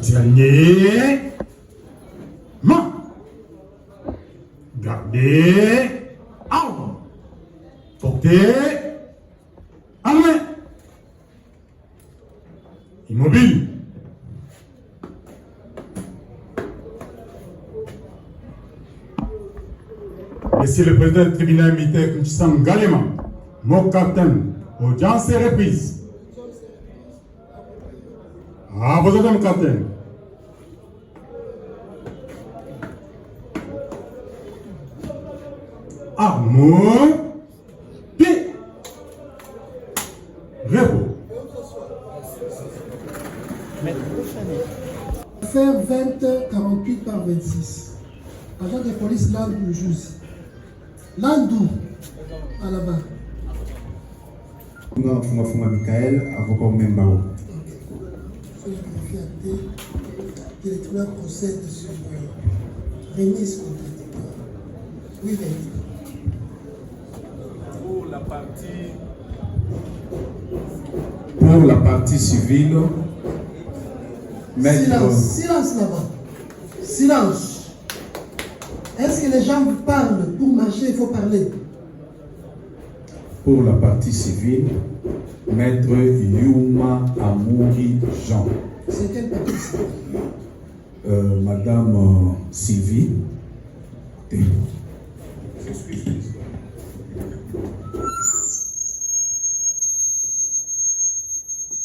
Dernier. Main. Gardez. Arme. Portez. Armée. Immobile. Monsieur le président du tribunal militaire Kuchissam Galema, mon capitaine, audience est reprise. À vos ordres, mon capitaine. Arme, pied, repos. Affaire 2048 par 26. Agent de police Landou Jouzi. Landou, à la barre. Funga Michael, avocat au même barreau. Soyez confié à T, que le tribunal procède sur remise contradictoire. Oui, Pour la partie civile, maître. Silence là-bas. Silence. Est-ce que les gens parlent? Pour marcher, il faut parler. Pour la partie civile, maître Yuma Amouri Jean. C'est quelle partie? Madame Sylvie.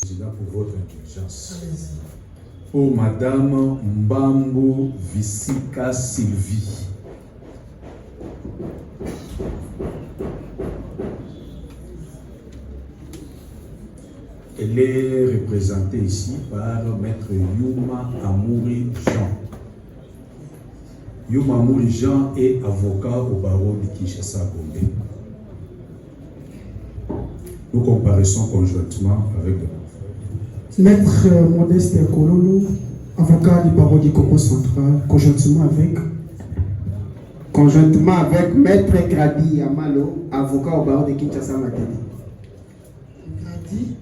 Président, pour votre intelligence. Allez-y. Pour Madame Mbambo Visika Sylvie. Elle est représentée ici par maître Yuma Amouri Jean. Yuma Amouri Jean est avocat au barreau de Kinshasa-Gombe. Nous comparaissons conjointement avec Maître Modeste Kololo, avocat du barreau du Congo central, conjointement avec Maître Gradi Amalo, avocat au barreau de Kinshasa-Matadi. Gradi.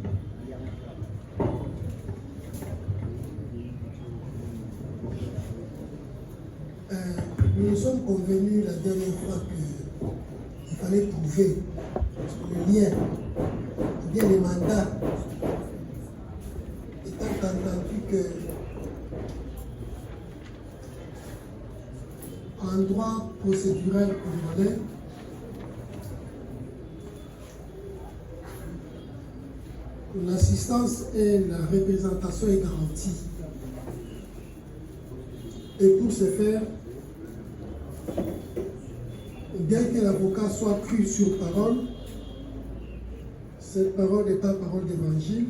Nous nous sommes convenus la dernière fois qu'il fallait prouver le lien, ou bien les mandats, étant entendu que en droit procédural congolais, l'assistance et la représentation est garantie. Et pour ce faire, bien que l'avocat soit cru sur parole, cette parole n'est pas parole d'évangile.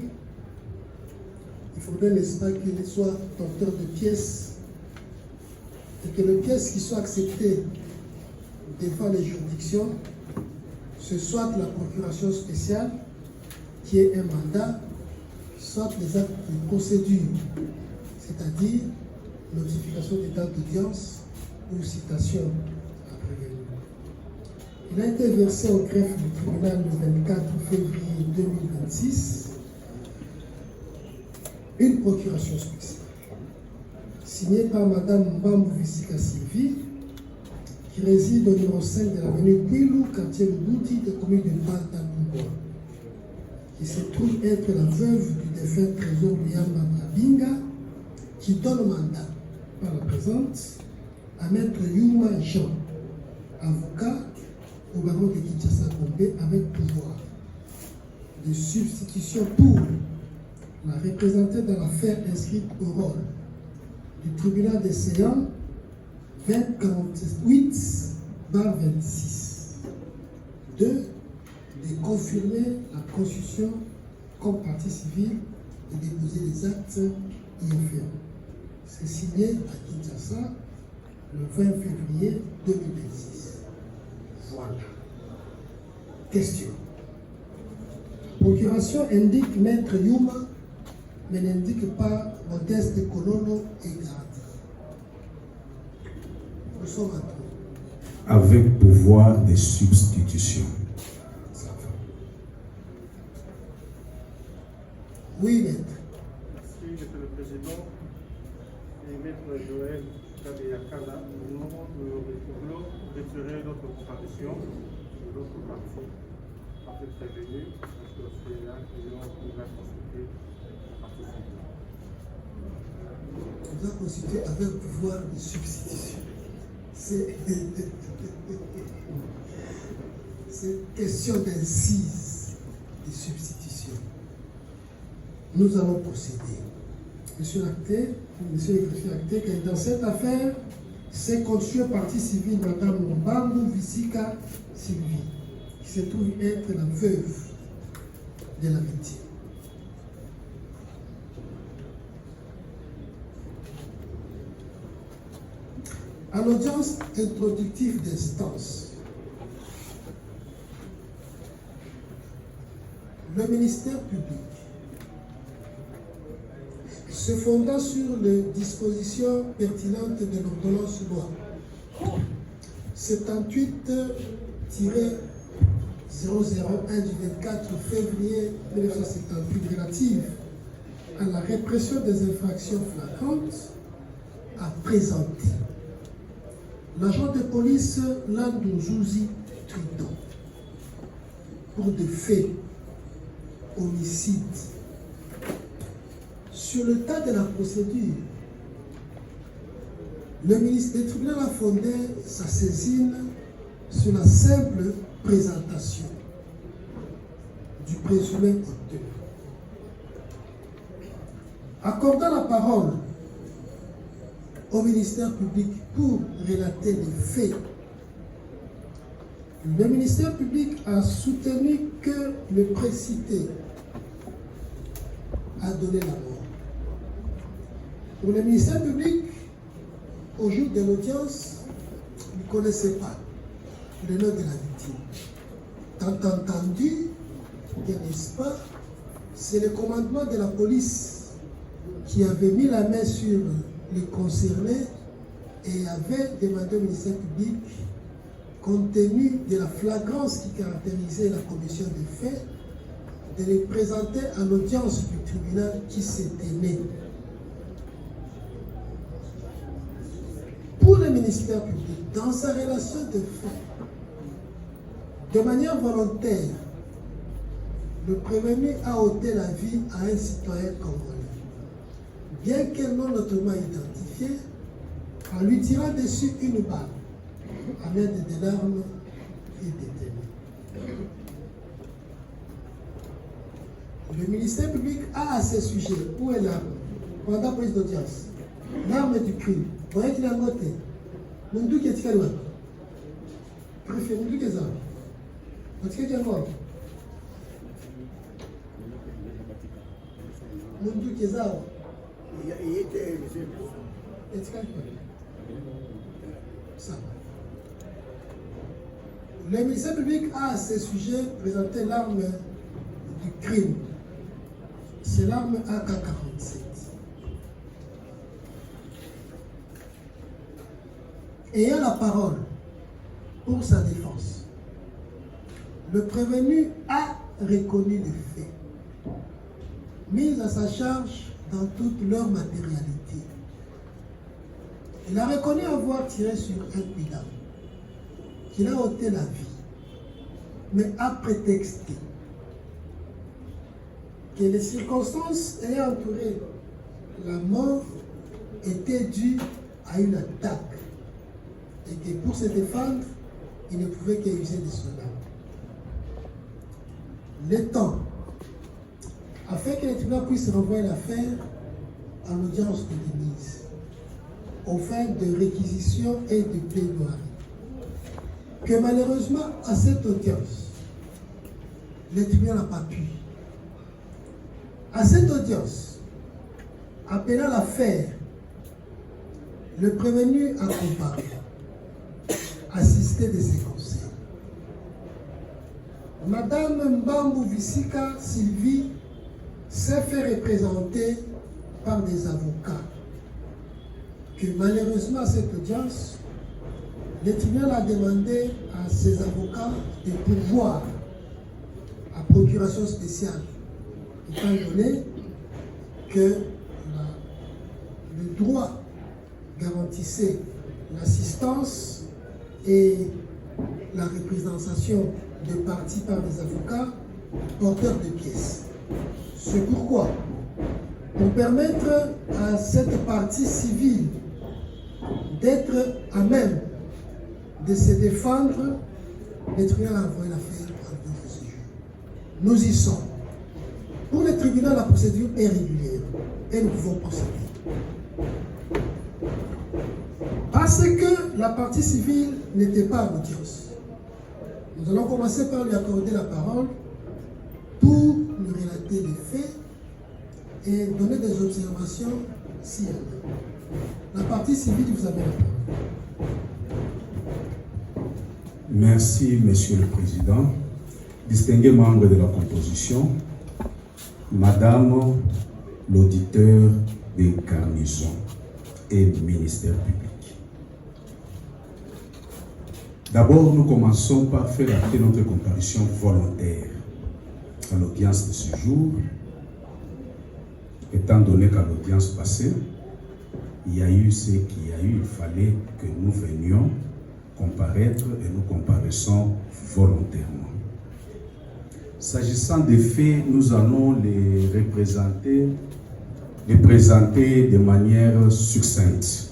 Il faudrait, n'est-ce pas, qu'il soit porteur de pièces et que les pièces qui soient acceptées devant les juridictions, ce soit la procuration spéciale, qui est un mandat, soit les actes de procédure, c'est-à-dire notification des dates d'audience ou citation à prévenir. Il a été versé au greffe du tribunal le 24 février 2026 une procuration spéciale signée par Mme Mbambo Visika Sylvie, qui réside au numéro 5 de l'avenue Kwilu, quartier Lubouti, de commune de Banta-Lumboa, qui se trouve être la veuve du défunt trésor Liamba Brabinga, qui donne mandat par la présente à maître Yuma Jean, avocat au barreau de Kinshasa-Gombe, avec pouvoir de substitution pour la représenter dans l'affaire inscrite au rôle du tribunal des séants 2048/26. 2. De confirmer la constitution comme partie civile et déposer les actes y afférents. C'est signé à Kinshasa le 20 février 2026. Voilà. Question. Procuration indique maître Yuma, mais n'indique pas Modeste Kololo et Gradi. Nous sommes à trois. avec pouvoir de substitution. Oui, maître. Merci, Monsieur le Président. Joël Kabeyakala, nous voulons retirer notre comparution de l'autre partie afin de prévenir parce que c'est là que nous avons consulté la partie civile. On doit consulter avec pouvoir de substitution. C'est question d'incise de substitution. Nous allons procéder. Monsieur le greffier acté que dans cette affaire, c'est conçu partie civile Madame Mbambu Visika Sylvie, qui se trouve être la veuve de la victime. À l'audience introductive d'instance, le ministère public, se fondant sur les dispositions pertinentes de l'ordonnance loi 78-001 du 24 février 1978 relative à la répression des infractions flagrantes, a présenté l'agent de police Landou Zouzi Tridon pour des faits homicide. Sur le tas de la procédure, le ministre des Tribunaux a fondé sa saisine sur la simple présentation du présumé auteur. Accordant la parole au ministère public pour relater les faits, le ministère public a soutenu que le précité a donné la mort. Pour le ministère public, au jour de l'audience, il ne connaissait pas le nom de la victime. Tant entendu, n'est-ce pas, c'est le commandement de la police qui avait mis la main sur les concernés et avait demandé au ministère public, compte tenu de la flagrance qui caractérisait la commission des faits, de les présenter à l'audience du tribunal qui s'était né. Pour le ministère public, dans sa relation de fait, de manière volontaire, le prévenu a ôté la vie à un citoyen congolais, bien que non notamment identifié, en lui tirant dessus une balle, à l'aide de l'arme et des témoins. Le ministère public a à ce sujet, où est l'arme? Pendant la prise d'audience, l'arme du crime. Vous voyez qu'il a noté. Mundu qui est tiré loin. Préfet, Mundu qui est là. Mundu qui est mort. Mundu qui est là. Il était. Ça. Le ministère public a à ce sujet présenté l'arme du crime. C'est l'arme AK-47. Ayant la parole pour sa défense, le prévenu a reconnu les faits, mis à sa charge dans toute leur matérialité. Il a reconnu avoir tiré sur un pilote, qu'il a ôté la vie, mais a prétexté que les circonstances ayant entouré la mort étaient dues à une attaque et que pour se défendre, il ne pouvait qu'user de son arme. Le temps, afin que le tribunal puisse renvoyer l'affaire à l'audience de Denise, aux fins de réquisition et de plaidoirie, que malheureusement, à cette audience, le tribunal n'a pas pu. À cette audience, appelant l'affaire, le prévenu a comparé, assisté de ses conseils. Madame Mbambu Visika Sylvie s'est fait représenter par des avocats que malheureusement à cette audience, le tribunal a demandé à ses avocats de pourvoir à procuration spéciale, étant donné que le droit garantissait l'assistance et la représentation de parties par des avocats porteurs de pièces. C'est pourquoi, pour permettre à cette partie civile d'être à même de se défendre, le tribunal a envoyé l'affaire à notre séjour. Nous y sommes. Pour le tribunal, la procédure est régulière et nous pouvons procéder. Parce que la partie civile n'était pas à l'audience, nous allons commencer par lui accorder la parole pour nous relater les faits et donner des observations s'il y en a. La partie civile, vous avez la parole. Merci, Monsieur le Président. Distingués membres de la composition, Madame l'auditeur des garnisons et ministère public. D'abord, nous commençons par faire acter notre comparution volontaire à l'audience de ce jour, étant donné qu'à l'audience passée, il y a eu ce qu'il y a eu, il fallait que nous venions comparaître et nous comparaissons volontairement. S'agissant des faits, nous allons les présenter de manière succincte,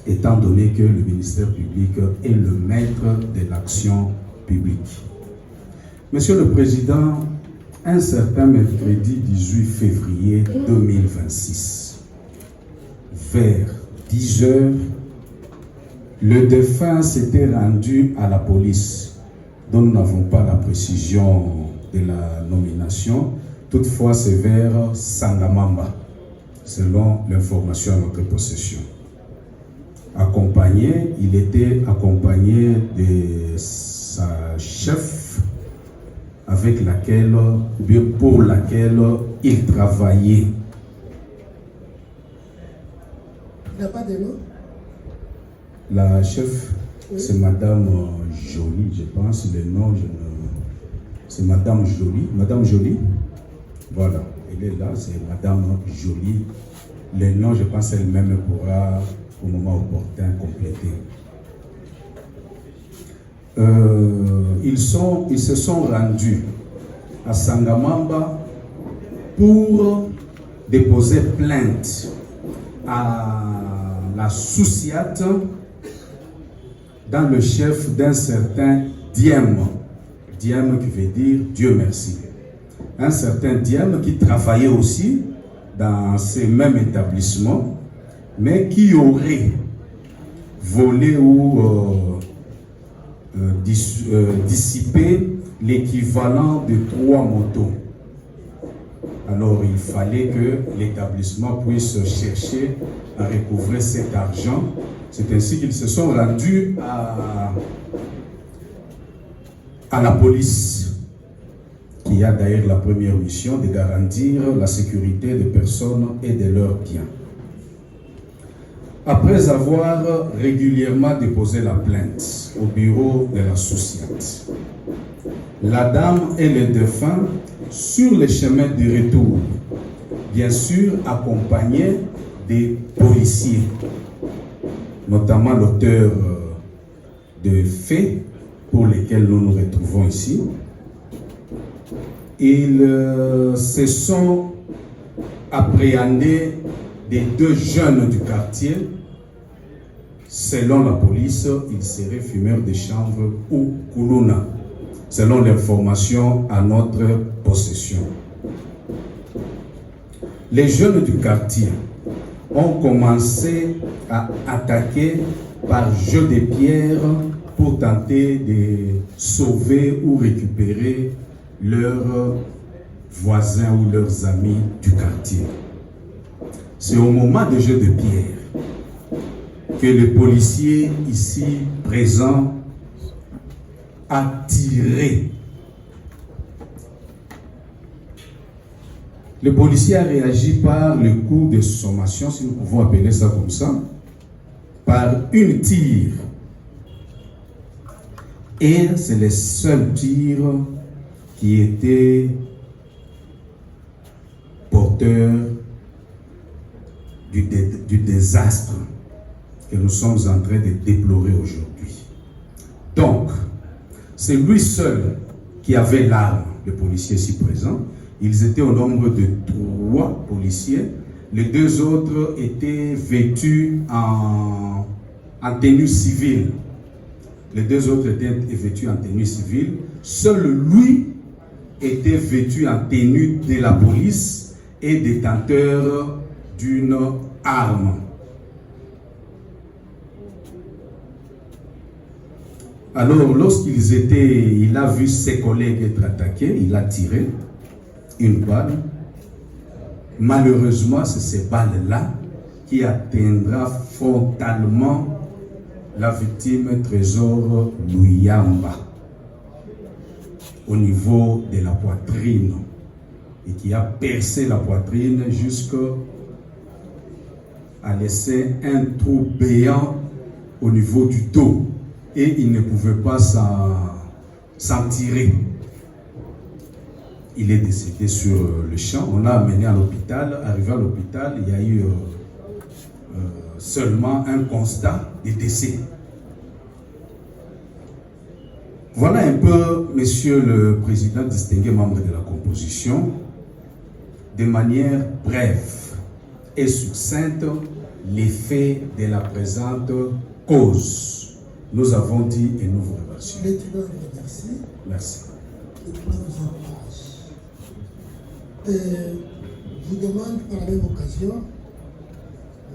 étant donné que le ministère public est le maître de l'action publique. Monsieur le Président, un certain mercredi 18 février 2026, vers 10 heures, le défunt s'était rendu à la police, dont nous n'avons pas la précision de la nomination. Toutefois, c'est vers Sangamamba, selon l'information à notre possession. Il était accompagné de sa chef, avec laquelle, pour laquelle il travaillait. Il n'y a pas de nom? La chef, oui. C'est Madame Jolie, je pense. Le nom, c'est Madame Jolie. Madame Jolie, voilà, elle est là, c'est Madame Jolie. Le nom, je pense, elle-même pourra, au moment opportun, compléter. Ils se sont rendus à Sangamamba pour déposer plainte à la Souciat dans le chef d'un certain Diem. Diem qui veut dire Dieu merci. Un certain Diem qui travaillait aussi dans ces mêmes établissements, mais qui aurait volé ou dissipé l'équivalent de 3 motos. Alors il fallait que l'établissement puisse chercher à recouvrer cet argent. C'est ainsi qu'ils se sont rendus à la police, qui a d'ailleurs la première mission de garantir la sécurité des personnes et de leurs biens. Après avoir régulièrement déposé la plainte au bureau de la Souciat, la dame et le défunt, sur le chemin de retour, bien sûr accompagnés des policiers, notamment l'auteur de faits pour lesquels nous nous retrouvons ici, ils se sont appréhendés des 2 jeunes du quartier. Selon la police, ils seraient fumeurs de chanvre ou kuluna, selon l'information à notre possession. Les jeunes du quartier ont commencé à attaquer par jeu de pierres pour tenter de sauver ou récupérer leurs voisins ou leurs amis du quartier. C'est au moment de jeu de pierre que le policier ici présent a tiré. Le policier a réagi par le coup de sommation, si nous pouvons appeler ça comme ça, par une tire. Et c'est le seul tir qui était porteur du désastre que nous sommes en train de déplorer aujourd'hui. Donc, c'est lui seul qui avait l'arme, le policier ici présent. Ils étaient au nombre de 3 policiers. Les 2 autres étaient vêtus en tenue civile. Les 2 autres étaient vêtus en tenue civile. Seul lui était vêtu en tenue de la police et détenteur d'une arme. Alors, il a vu ses collègues être attaqués, il a tiré une balle. Malheureusement, c'est ces balles-là qui atteindra frontalement la victime Trésor Luyamba au niveau de la poitrine et qui a percé la poitrine jusqu'à laisser un trou béant au niveau du dos et il ne pouvait pas s'en tirer. Il est décédé sur le champ. On l'a amené à l'hôpital. Arrivé à l'hôpital, il y a eu seulement un constat de décès. Voilà un peu, Monsieur le Président, distingué membre de la composition, de manière brève et succincte, les faits de la présente cause. Nous avons dit et nous vous remercions. Le tribunal vous remercie. Merci. Le tribunal vous encourage. Vous demande par la même occasion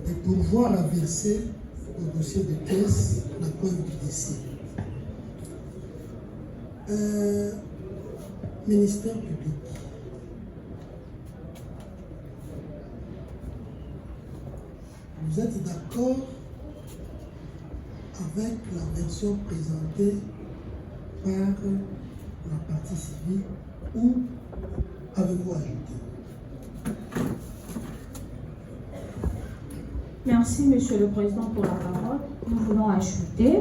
de pourvoir à verser au dossier de caisse la preuve du décès. Ministère public. Vous êtes d'accord avec la version présentée par la partie civile ou avez-vous ajouté? Merci, Monsieur le Président, pour la parole. Nous voulons ajouter,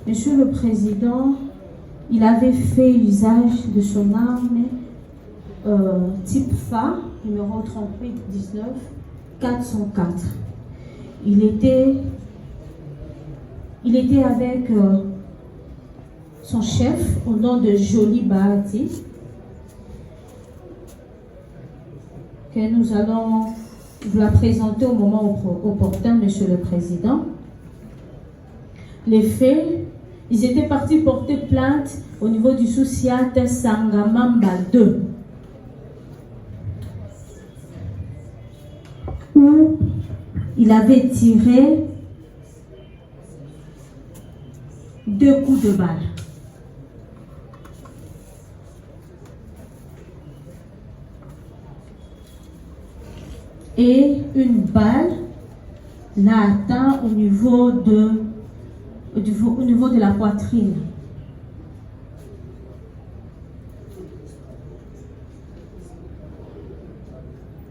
Monsieur le Président, il avait fait usage de son arme type FA, numéro 3819 404. Il était avec son chef au nom de Jolie Bahati, que nous allons vous la présenter au moment opportun, Monsieur le Président. Les faits, ils étaient partis porter plainte au niveau du Souciate Sangamamba 2, où il avait tiré 2 coups de balle. Et une balle l'a atteint au niveau de la poitrine.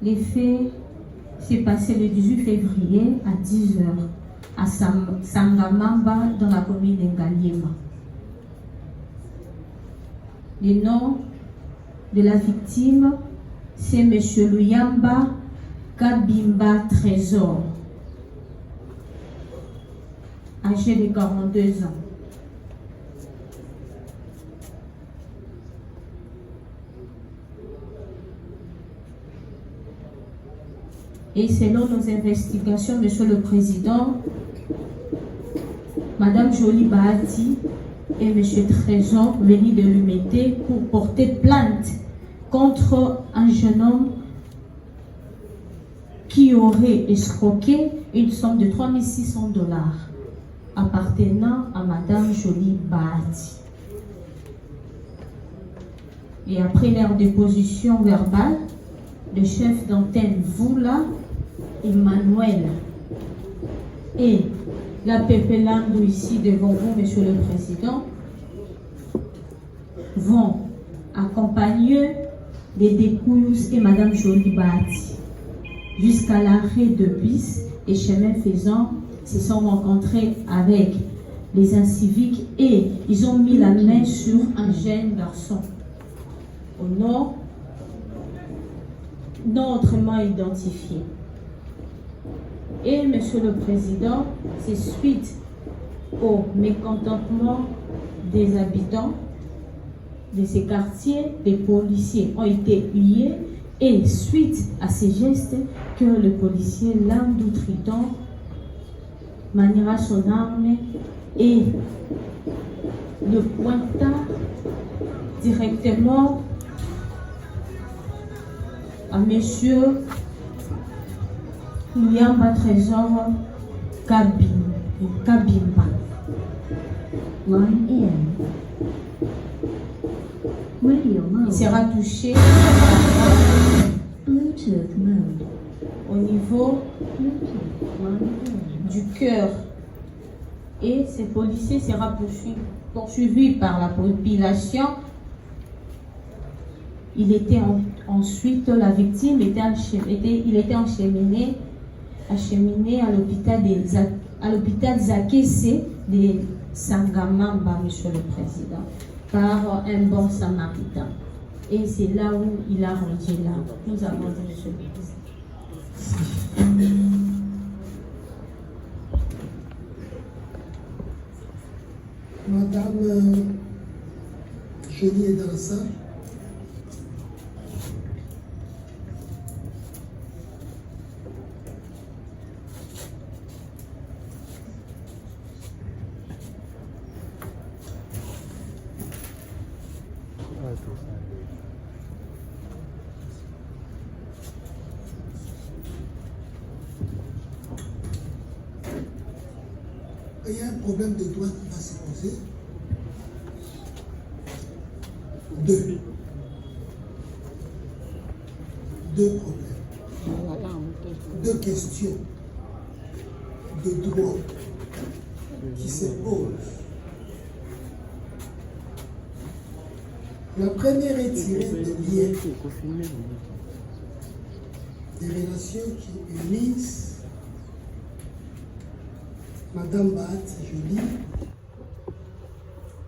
Les faits s'est passé le 18 février à 10h à Sangamamba dans la commune d'Engaliema. Le nom de la victime, c'est M. Luyamba Kabimba Trésor, âgé de 42 ans. Et selon nos investigations, Monsieur le Président, Madame Jolie Bahati et Monsieur Trésor venaient de l'Humité pour porter plainte contre un jeune homme qui aurait escroqué une somme de 3 600 $ appartenant à Madame Jolie Bahati. Et après leur déposition verbale, le chef d'antenne Voula, Emmanuel, et la Pepe Landou ici devant vous, Monsieur le Président, vont accompagner les Découyous et Madame Jolie Bahati jusqu'à l'arrêt de bus et chemin faisant, se sont rencontrés avec les inciviques et ils ont mis la main sur un jeune garçon au nord, non autrement identifié. Et Monsieur le Président, c'est suite au mécontentement des habitants de ces quartiers, des policiers ont été hués, et suite à ces gestes que le policier Landou Triton maniera son arme et le pointa directement à Monsieur Luyamba Trésor Kabimba. Line in. Radio Il mode. sera touché Bluetooth mode. au niveau Bluetooth line in. du cœur, et ces policiers sera poursuivi par la population. Il était ensuite, la victime était acheminé à l'hôpital Zakese de Sangamamba, Monsieur le Président, par un bon samaritain. Et c'est là où il a rendu l'âme. Nous avons dit, Monsieur le Président. Madame Jolie est dans la salle. Il y a un problème de droit qui va se poser. Deux problèmes. Deux questions de droit qui se posent. La première est tirée de liens, des relations qui unissent Madame Bahati Jolie.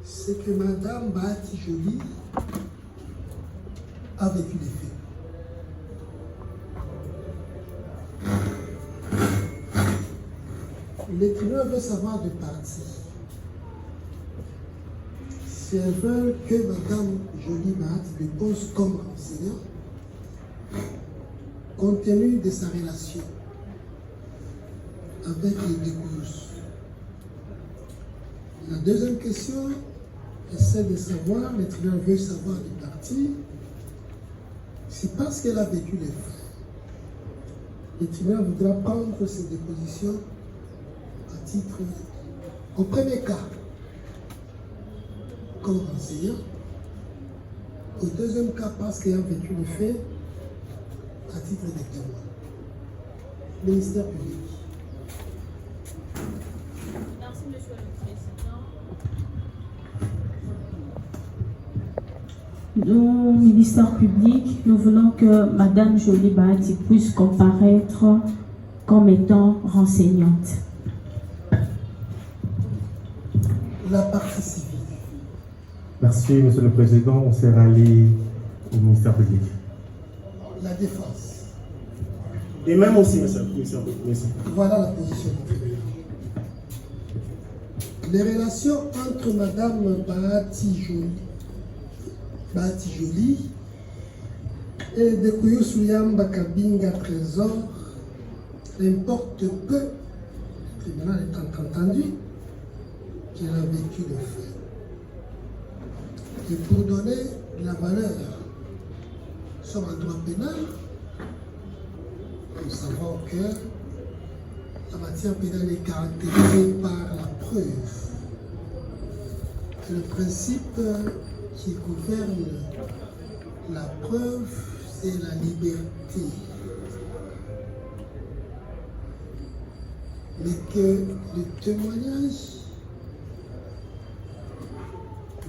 C'est que Madame Bahati Jolie a vécu des faits. Les tribunaux veulent savoir de parties. Si elles veulent que Madame Jolie Bahati dépose comme enseignant, compte tenu de sa relation avec les découvres. La deuxième question est celle de savoir, les tribunaux veulent savoir des parties, c'est parce qu'elle a vécu les faits. Le tribunal voudra prendre ses dépositions à titre, au premier cas, comme enseignant, au deuxième cas, parce qu'elle a vécu les faits à titre de témoin. Ministère public. Merci, Monsieur le Président. Nous, ministère public, nous voulons que Madame Jolie Bahati puisse comparaître comme étant renseignante. La partie civile. Merci, Monsieur le Président. On s'est rallié au ministère public. La défense. Et même aussi, Monsieur le Président. Voilà la position du tribunal. Les relations entre Madame Bahati Jolie et Dekoyo Souyamba Kabinga Trésor importe peu, le tribunal étant entendu qu'elle a vécu le fait. Et pour donner de la valeur sur le droit pénal, nous savons que la matière pénale est caractérisée par la preuve. Et le principe qui gouverne la preuve, c'est la liberté. Mais que le témoignage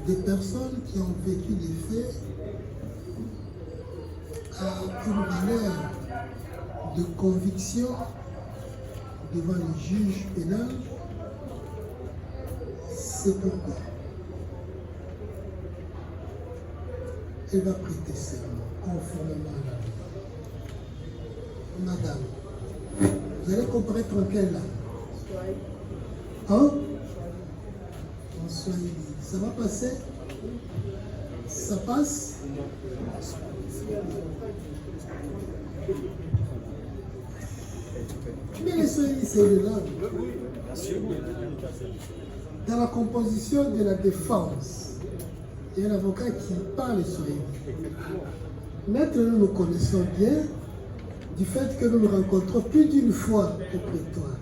des personnes qui ont vécu des faits a une valeur de conviction devant le juge pénal. C'est pourquoi elle va prêter serment conformément à la loi. Madame Vous allez comparaître en quelle langue? Hein? En Swahili. Ça va passer? Ça passe? Mais les Swahili, c'est une langue. Dans la composition de la défense, il y a un avocat qui parle Swahili. Maître, nous connaissons bien du fait que nous nous rencontrons plus d'une fois au prétoire.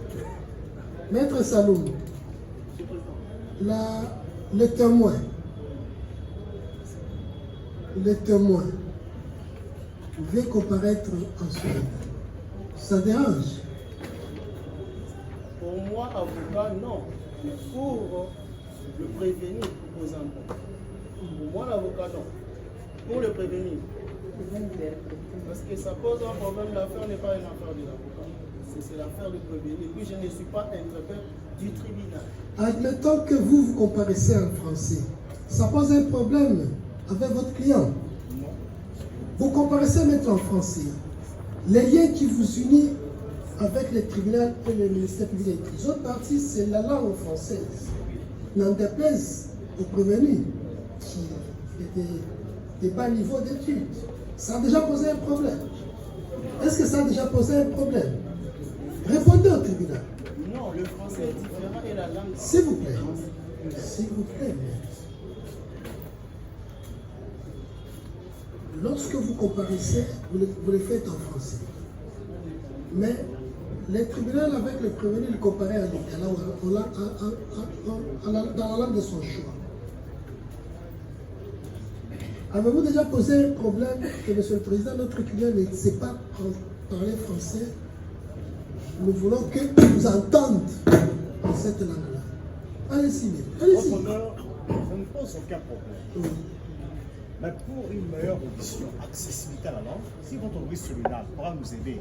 Maître Saloum, le témoin, vient comparaître en Swahili. Ça dérange? Pour moi, avocat, non. Mais pour le prévenir, aux enfants. Pour moi, l'avocat, non. Pour le prévenir. Parce que ça pose un problème. L'affaire n'est pas une affaire de l'avocat. C'est l'affaire de prévenir. Puis je ne suis pas interprète du tribunal. Admettons que vous comparaissez en français. Ça pose un problème avec votre client. Non. Vous comparaissez maintenant en français. Les liens qui vous unissent avec le tribunal et le ministère public. Les autres parties, c'est la langue française. N'en déplaise aux prévenus qui étaient des bas niveaux d'études. Ça a déjà posé un problème. Est-ce que ça a déjà posé un problème? Répondez au tribunal. Non, le français est différent et la langue. S'il vous plaît. S'il vous plaît. Lorsque vous comparaissez, vous le faites en français. Mais les tribunaux avec le prévenu, ils comparaient à l'État, dans la langue de son choix. Avez-vous déjà posé un problème que, Monsieur le Président, notre client ne sait pas parler français? Nous voulons que nous entende en cette langue-là. Allez-y, allez-y. Votre honneur, ça ne pose aucun problème. Oui. Mais pour une meilleure audition, accessibilité à la langue, si votre service celui-là pourra nous aider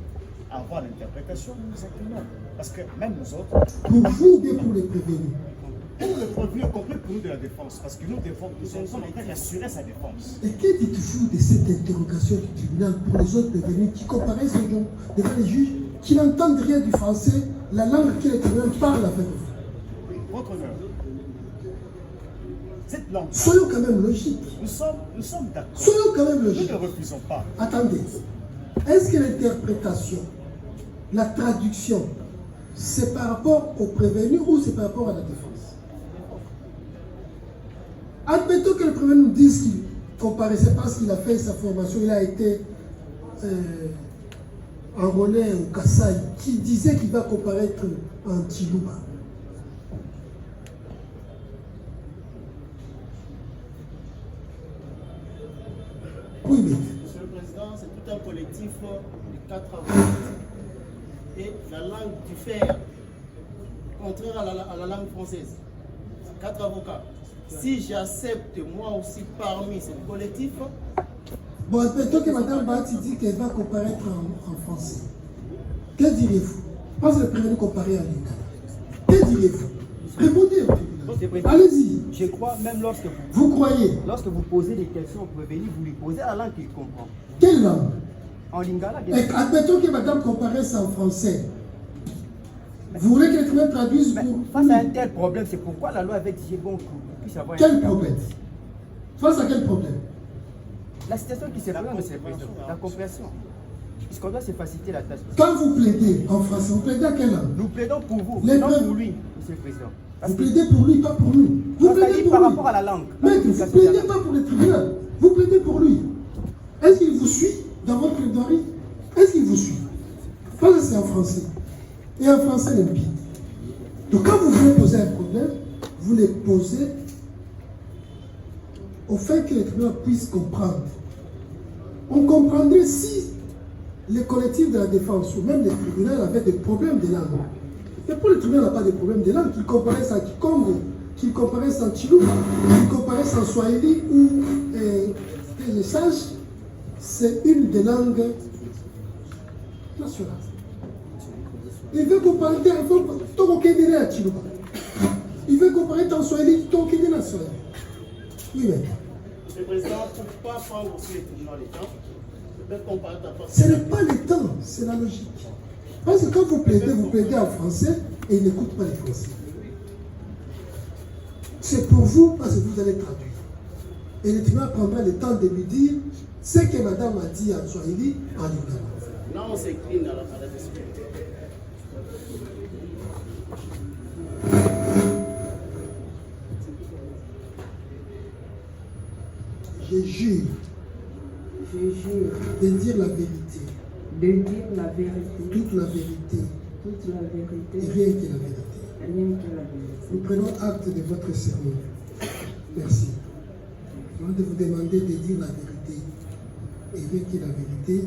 à avoir l'interprétation, nous nous inclinons. Parce que même nous autres, Pour vous ou bien pour les prévenus? pour le prévenu, compris pour nous de la défense, parce que nous sommes en train d'assurer sa défense. Et que dites-vous de cette interrogation du tribunal pour les autres prévenus qui comparaissent devant les juges, qui n'entendent rien du français, la langue que le tribunal parle avec vous? Votre honneur, cette langue, Soyons quand même logiques. nous sommes d'accord. Soyons quand même Nous logiques. ne refusons pas. Attendez. Est-ce que l'interprétation, la traduction, c'est par rapport au prévenu ou c'est par rapport à la défense? Admettons que le prévenu nous dise qu'il comparaissait parce qu'il a fait sa formation, il a été enrôlé au Kassai, qui disait qu'il va comparaître en Chiluba. Oui, mais Monsieur le Président, c'est tout un collectif de 4 avocats. Et la langue du fer, contraire à la langue française, c'est 4 avocats. Si j'accepte moi aussi parmi ce collectif, bon, admettons que Mme Bati dit qu'elle va comparaître en français. Que diriez-vous? Parce que le prévenu comparer en lingala. Que diriez-vous? Répondez au tribunal. Allez-y. Je crois, même Vous croyez? lorsque vous posez des questions au prévenu, vous lui posez la langue qu'il comprend. Quelle langue? En lingala, bien Et sûr. admettons que Mme comparaisse en français. Vous voulez que le tribunal traduise Mais pour... face à un tel problème, c'est pourquoi la loi avait dit bon qu'on puisse avoir Quel un problème? Face à quel problème? La situation qui se présente, monsieur le Président, la compréhension. Puisqu'on doit se faciliter la tâche. Quand vous plaidez en français, vous plaidez à quelle langue? Nous plaidons pour vous, Les non preuves- pour lui, monsieur le Président. Parce Vous que plaidez pour lui, pas pour nous. Vous on plaidez dit pour par lui. rapport à la langue. Maître, vous ne plaidez pas pour le tribunal. Vous plaidez pour lui. Est-ce qu'il vous suit dans votre plaidoirie? Est-ce qu'il vous suit? Parce que c'est en français. Et en français limpide. Donc quand vous voulez poser un problème, vous le posez au fait que le tribunal puisse comprendre. On comprendrait si les collectifs de la défense ou même les tribunaux avaient des problèmes de langue. Mais pour le tribunal n'a pas de problème de langue, qu'il comparaisse à Kikongo, qu'il comparaisse en Chiluba, qu'il comparaisse en Swahili ou que je sache, c'est une des langues nationales. Il veut comparer Tokokendene à Chiluba. Il veut comparer en Swahili Tokokendene à Swahili. Oui, mais Monsieur le Président, pour ne pas prendre aussi les tribunaux les temps, peut-être qu'on parle ce n'est pas le temps, c'est la logique. Parce que quand vous plaidez en français et ils n'écoutent pas les français. C'est pour vous parce que vous allez traduire. Et le tribunal prendra le temps de lui dire ce que madame a dit en Swahili en lingala. Non, on s'écrit dans la parole. Je jure de dire la vérité. Toute la vérité. Et rien que la vérité. Nous prenons acte de votre serment. Merci. Je vais vous demander de dire la vérité. Et rien que la vérité.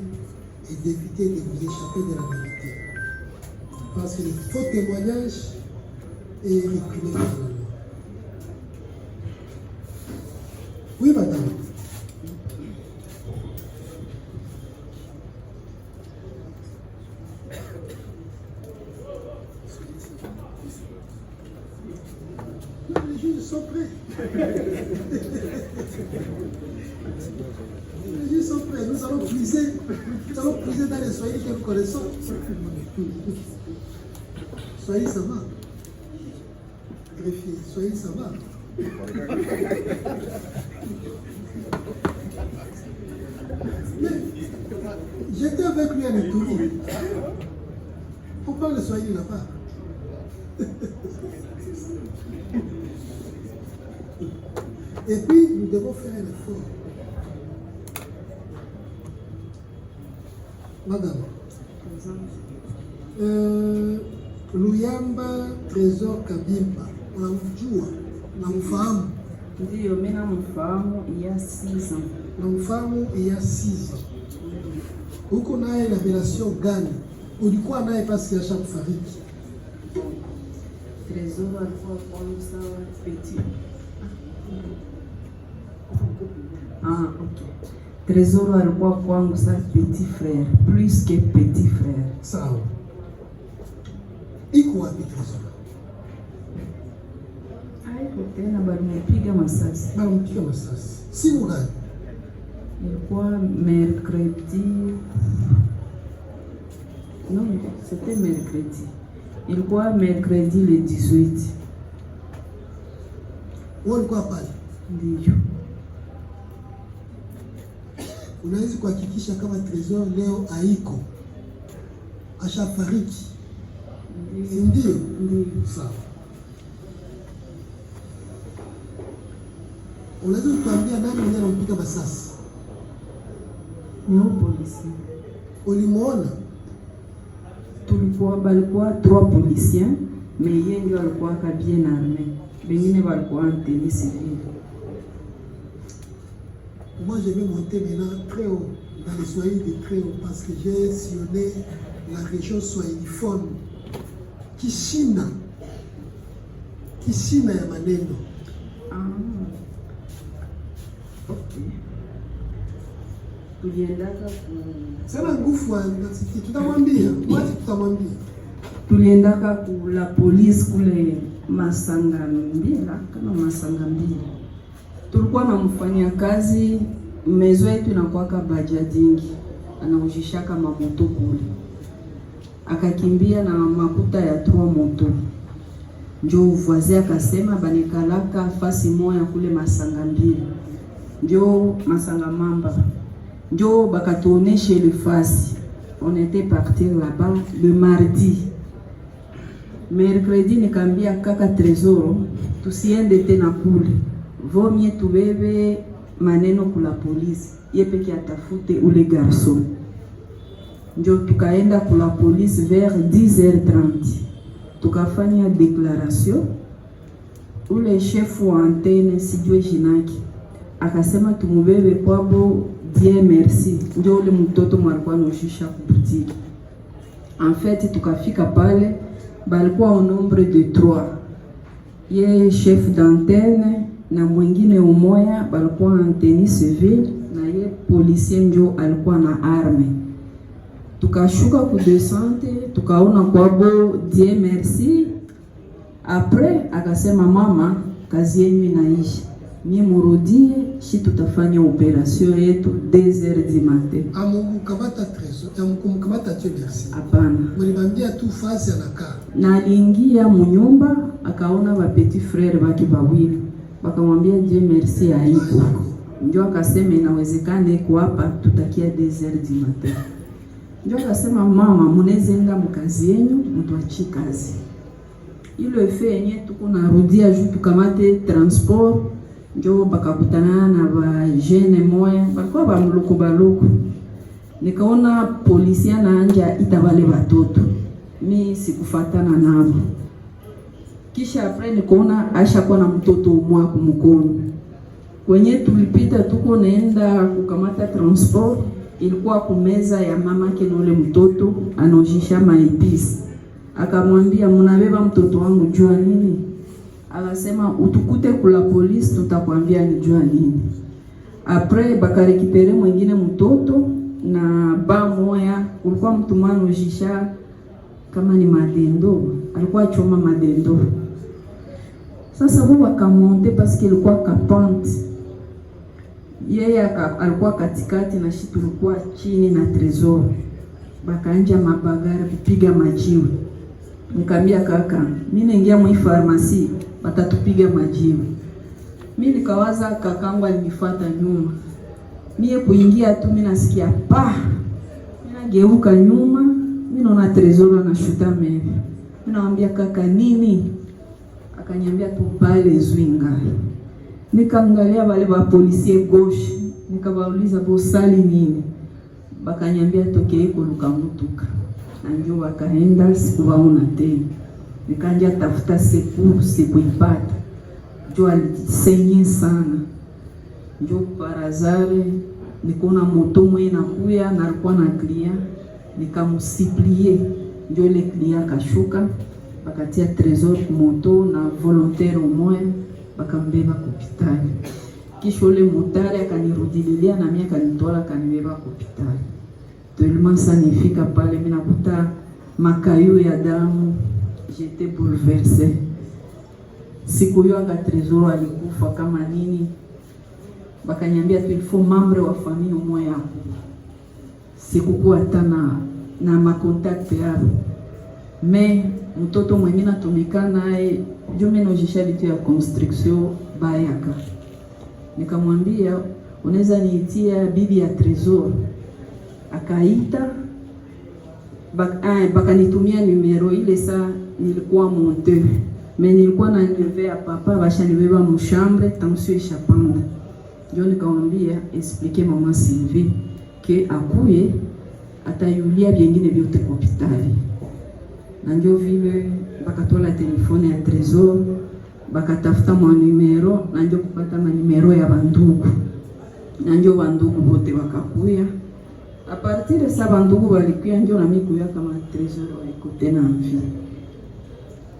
Et d'éviter de vous échapper de la vérité. Parce que le faux témoignage est réprimé par la loi. Oui, madame. Les juges sont prêts. Les juges sont prêts. Nous allons puiser dans les soyez que nous connaissons. Soyez, ça va. Greffier, soyez, ça va. Mais j'étais avec lui à Neturi. Pourquoi le soyez là-bas? Et puis, nous devons faire un effort. Madame, Luyamba Trésor Kabimba, unamjua, unamfahamu? Ndiyo, mimi namfahamu ya 6 ans. Namfahamu ya 6 ans. Huko naye na relation gani? Ulikuwa naye pasi ya shakufariki? Trésor alikuwa kwanza petit. Ok. Trésor alikuwa kwangu sa petit frère, plus que petit frère. Sawa. Iko wapi Trésor? Haiko tena, balimpiga masasi. Balimpiga masasi. Siku gani? Ilikuwa mercredi. Non, c'était mercredi. Ilikuwa mercredi le 18. Wewe ulikuwa pale? Ndiyo. Unaweza kuhakikisha kama Trésor leo haiko, ashafariki? Ndiyo. Sawa. Unaweza kutuambia nani mwenye anampiga masasi? No polisi. Ulimuona? Balikuwa 3 policiers, mais yeye ndio alikuwa bien armé. Bengine balikuwa en tenue civile. Moi, je vais monter maintenant très haut, dans les Swahili de très haut, parce que j'ai sillonné la région swahiliphone. Kishina ya maneno. Okay. Tuliendaka sana nguvu anasiki, tutamwambia tuliendaka ku la police kule Masangambila, kama Masangambila. Tulikuwa na mfanya kazi mezo yetu inakuwaka bajadingi, anaujishaka mamoto kule, akakimbia na makuta ya 3 moto. Njo voisin akasema banikalaka fasi moya kule Masangambila, njo Masangamamba. Njo bakatuoneshe le fasi. On était parti là-bas le mardi. Mercredi nikambia kaka Trésor tusiende tena kule, vomie tubebe maneno kula polisi, ye peke atafute ule garçon. Njo tukaenda kula polisi vers 10h30, tukafanya déclaration. Ule chef wa antenne sijue jinaki akasema tumubebe kwabo, Dieu merci. Njo ule mtoto mwalikuwa noshisha kubutiki. En fait tukafika pale balikuwa au nombre de 3. Ye chef d'antenne na mwingine umoya balikuwa en tenue civile, na ye policier njo alikuwa na arme. Tukashuka ku descente, tukaona kwabo Dieu merci. Après akasema mama, kazi yenu inaisha, mimi murudie shi tutafanya operation yetu 2h du matin. Amukamata trésor, amukamata Dieu merci. Hapana. Mlibandia tu fasi anakaa. Na aliingia munyumba akaona ba petit frère baki bawili. Bakamwambia Dieu merci haipo. Ndio akasema inawezekana iko hapa tutakia 2h du matin. Ndio akasema mama, mnezenda mkazi yenu, mtuachi kazi. Ile fait yenye tuko narudia juu tukamate transport, ndio bakakutana na ba jeune moya, balikuwa ba mloko baloko. Nikaona polisia na anja itabale watoto. Mi sikufatana nabo. Kisha apre nikaona Aisha kwa na mtoto mwa kumkono. Kwenye tulipita tuko naenda kukamata transport, ilikuwa kumeza ya mama kenole mtoto anojisha maepisi. Akamwambia mnabeba mtoto wangu jua nini? Akasema utukute kula polisi tutakwambia ni jua nini. Apre bakarekipere mwingine mtoto na ba moya, ulikuwa mtu mwana ujisha kama ni madendo, alikuwa choma madendo. Sasa huwa akamonte paske ilikuwa kapante. Yeye alikuwa katikati na shi tulikuwa chini na trésor. Bakaanja mabagara kupiga majiwe. Nikamwambia kaka, mimi naingia mwa pharmacy, batatupiga majiwe. Mimi nikawaza kakangu alinifuata nyuma. Mie kuingia tu mimi nasikia pa. Mimi nageuka nyuma, mimi naona trésor anashuta mimi. Mimi namwambia kaka nini? Akaniambia tu pale Zwinga. Nikaangalia wale wa policier gauche, nikawauliza bosali nini? Bakaniambia tokee kuluka mutuka. Na ndio wakaenda, sikuwaona tena. Nikaanza tafuta sikuipata. Ndio alisenye sana. Ndio parazare nikaona moto mwe nakuya na alikuwa na client, nikamusiplie. Ndio ile client kashuka, bakatia trésor ku moto na volontaire mmoja bakambeba hospitali. Kisha ule motari akanirudililia na mimi akanitola akanibeba hospitali. Tellement ça nifika pale mimi nakuta makayu ya damu, j'étais bouleversée. Siku hiyo anga trésor alikufa kama nini? Bakaniambia tu il faut membre wa famille moya. Sikukuwa tana na makontakte yao. Mais mtoto mwenye natumika naye jume nojisha vitu ya construction bayaka. Nikamwambia unaweza niitia bibi ya trésor. Akaita bakanitumia numero ile saa nilikuwa monteur. Mais nilikuwa na nileve ya papa bashanibeba mshambre tension ishapanda. Ndio nikamwambia expliquer mama Sylvie que akuye atayulia vingine vyote kwa hospitali. Na ndio vile bakatola telefone ya trésor, bakatafuta mwa numero, na ndio kupata na numero ya bandugu. Na ndio bandugu wote wakakuya. A partir de ça bandugu walikuya ndio na mimi kuya kama trésor wa ikote na mvi.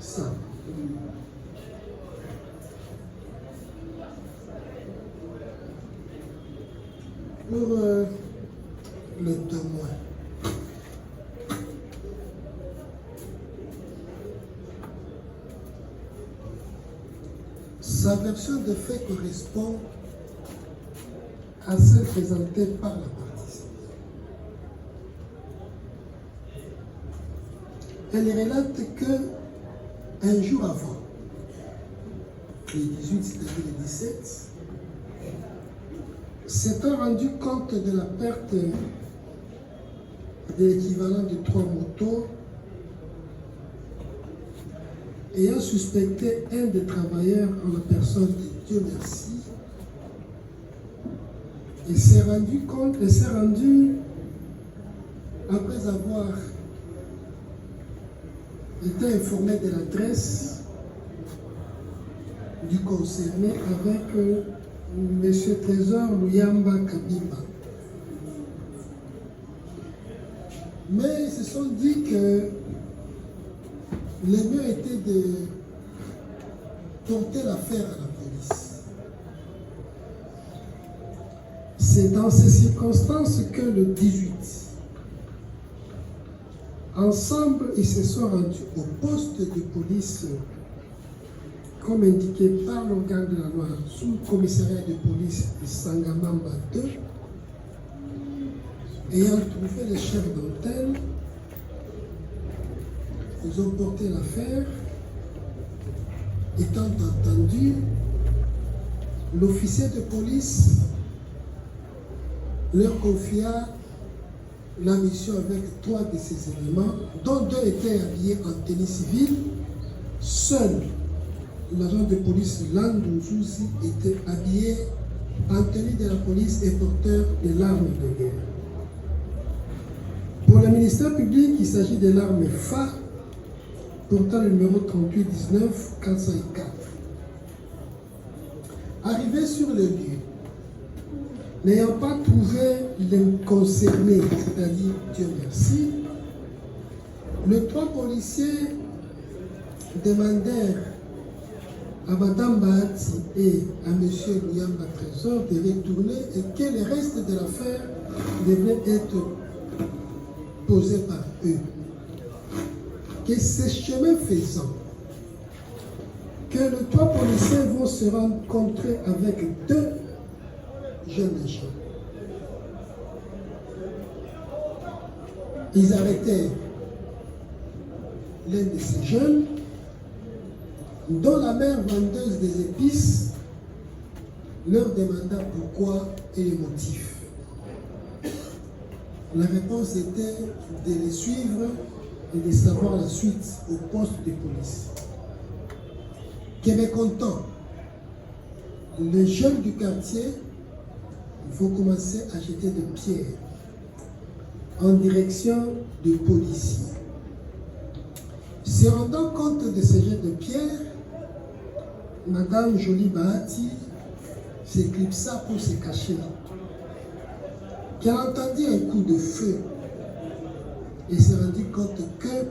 Ça. Pour le témoin. Sa version de fait correspond à celle présentée par la partie. Elle relate que un jour avant, le 18, c'est-à-dire le 17, s'étant rendu compte de la perte de l'équivalent de 3 motos, ayant suspecté un des travailleurs en la personne de Dieu merci, il s'est rendu compte, il s'est rendu, après avoir été informé de l'adresse du concerné avec M. Trésor Luyamba Kabimba. Mais ils se sont dit que le mieux était de porter l'affaire à la police. C'est dans ces circonstances que le 18, ensemble, ils se sont rendus au poste de police comme indiqué par l'organe de la loi sous le commissariat de police de Sangamamba 2, ayant trouvé les chefs d'antenne, ils ont porté l'affaire. Étant entendu, l'officier de police leur confia la mission avec 3 de ces éléments, dont 2 étaient habillés en tenue civile. Seul l'agent de police Landou Zouzi était habillé en tenue de la police et porteur de l'arme de guerre. Pour le ministère public, il s'agit de l'arme phare portant le numéro 3819 404. Arrivé sur le lieu, n'ayant pas trouvé les concernés, c'est-à-dire Dieu merci, les 3 policiers demandèrent à Mme Bahati et à M. Luyamba Trésor de retourner et que le reste de l'affaire devait être posé par eux. Que ce chemin faisant, que les 3 policiers vont se rencontrer avec 2 jeunes gens. Ils arrêtèrent l'un de ces jeunes, dont la mère vendeuse des épices leur demanda pourquoi et les motifs. La réponse était de les suivre et de savoir la suite au poste de police. Que mécontent, les jeunes du quartier vont commencer à jeter des pierres en direction des policiers. Se rendant compte de ces jets de pierres, Madame Jolie Bahati s'éclipsa pour se cacher. Qu'elle entendit un coup de feu et se rendit compte que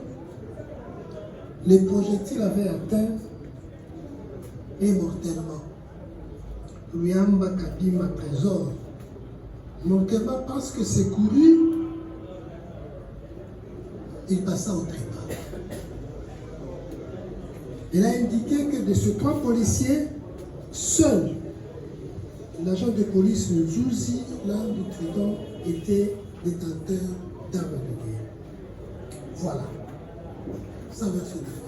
les projectiles avaient atteint et mortellement Luyamba Kabima Trésor. Mortellement parce que c'est couru, il passa au trépas. Elle a indiqué que de ces 3 policiers, seul l'agent de police Nzouzi, l'un du Tridon, était détenteur d'armes de guerre. Voilà. Ça va se faire.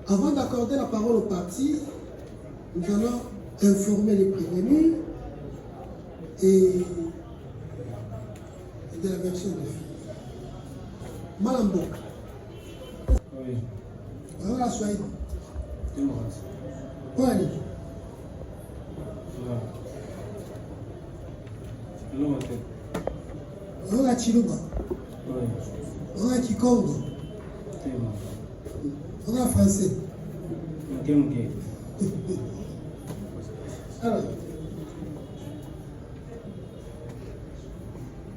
Avant d'accorder la parole au parti, nous allons informer les prévenus et de la version de filles. Malambo. Oui. Voilà, soyez. Où allez? Voilà Chiluba. Voilà Kikongo. Voilà français. Alors,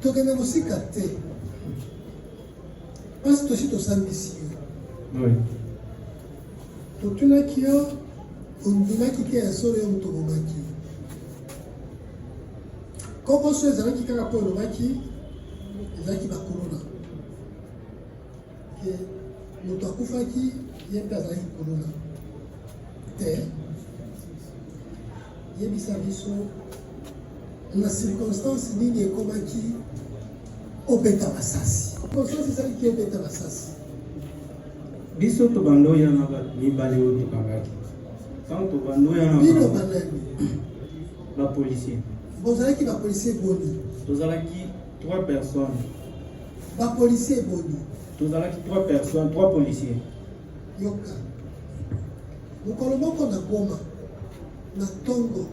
tokende mosika te mpasi tosi tosambisi yo totunaki yo ondimaki te ya solo yo moto obomaki kombo so ezalaki kaka mpo olobaki ezalaki bakolona ke moto akufaki ye mpe azalaki kolona te yebisa biso na circonstance nini ekomaki obeta masasi circonstance ezalaki obeta masasi biso tobanda oyana mibale oyo tokangaki ntango tobanda oyana bino bandani bapolisier bozalaki bapolisier boni tozalaki 3 personnes bapolisier boni tozalaki 3 personnes 3 policiers yoka mokolo moko na Goma na Tongo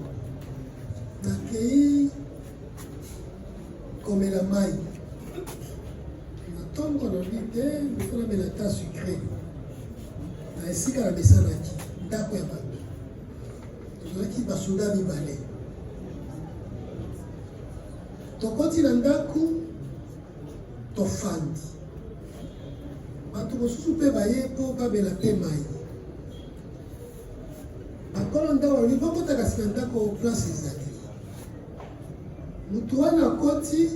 nakei komela mai na Tongo nalobi te mifona mela ta sucré na esika na mesanaki ndako ya bato tozalaki basoda mibale tokoti na ndako tofandi bato mosusu mpe baye mpo bamela mpe mai bakolo ndako balobi bakotaka sika ndako place ezali motu wana akoti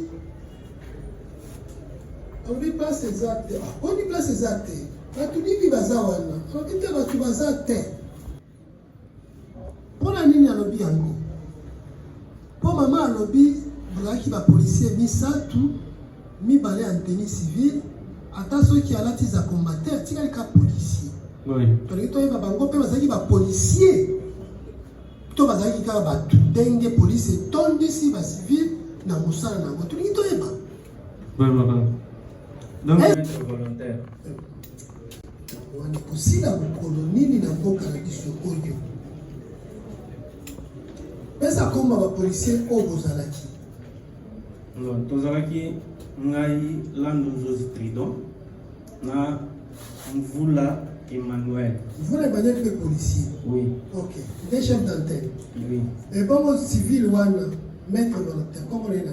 alobi place eza te oni place eza te bato bibi baza wana soki te bato baza te mpona nini alobi yango mpo mama alobi bazalaki bapolisier misatu mibale ya tenue civile ata soki alati za combattaire tikali ka policier tolingi toyeba bango mpe bazalaki bapolisier to bazalaki kaka bato ndenge polisi etondisi bacivile na mosala na yango tolingi toyeba Donc, être volontaire. wana kosila mokolo nini na mboka na biso oyo pesa komba bapolisier oyo bozalaki tozalaki ngai Lando José Tridon na Mvula Emmanuel. Mvula Emmanuel fait policier? Oui. Ok. Des chefs d'antenne? Oui. Et bon, civil, wana, maître volontaire, comment on est là?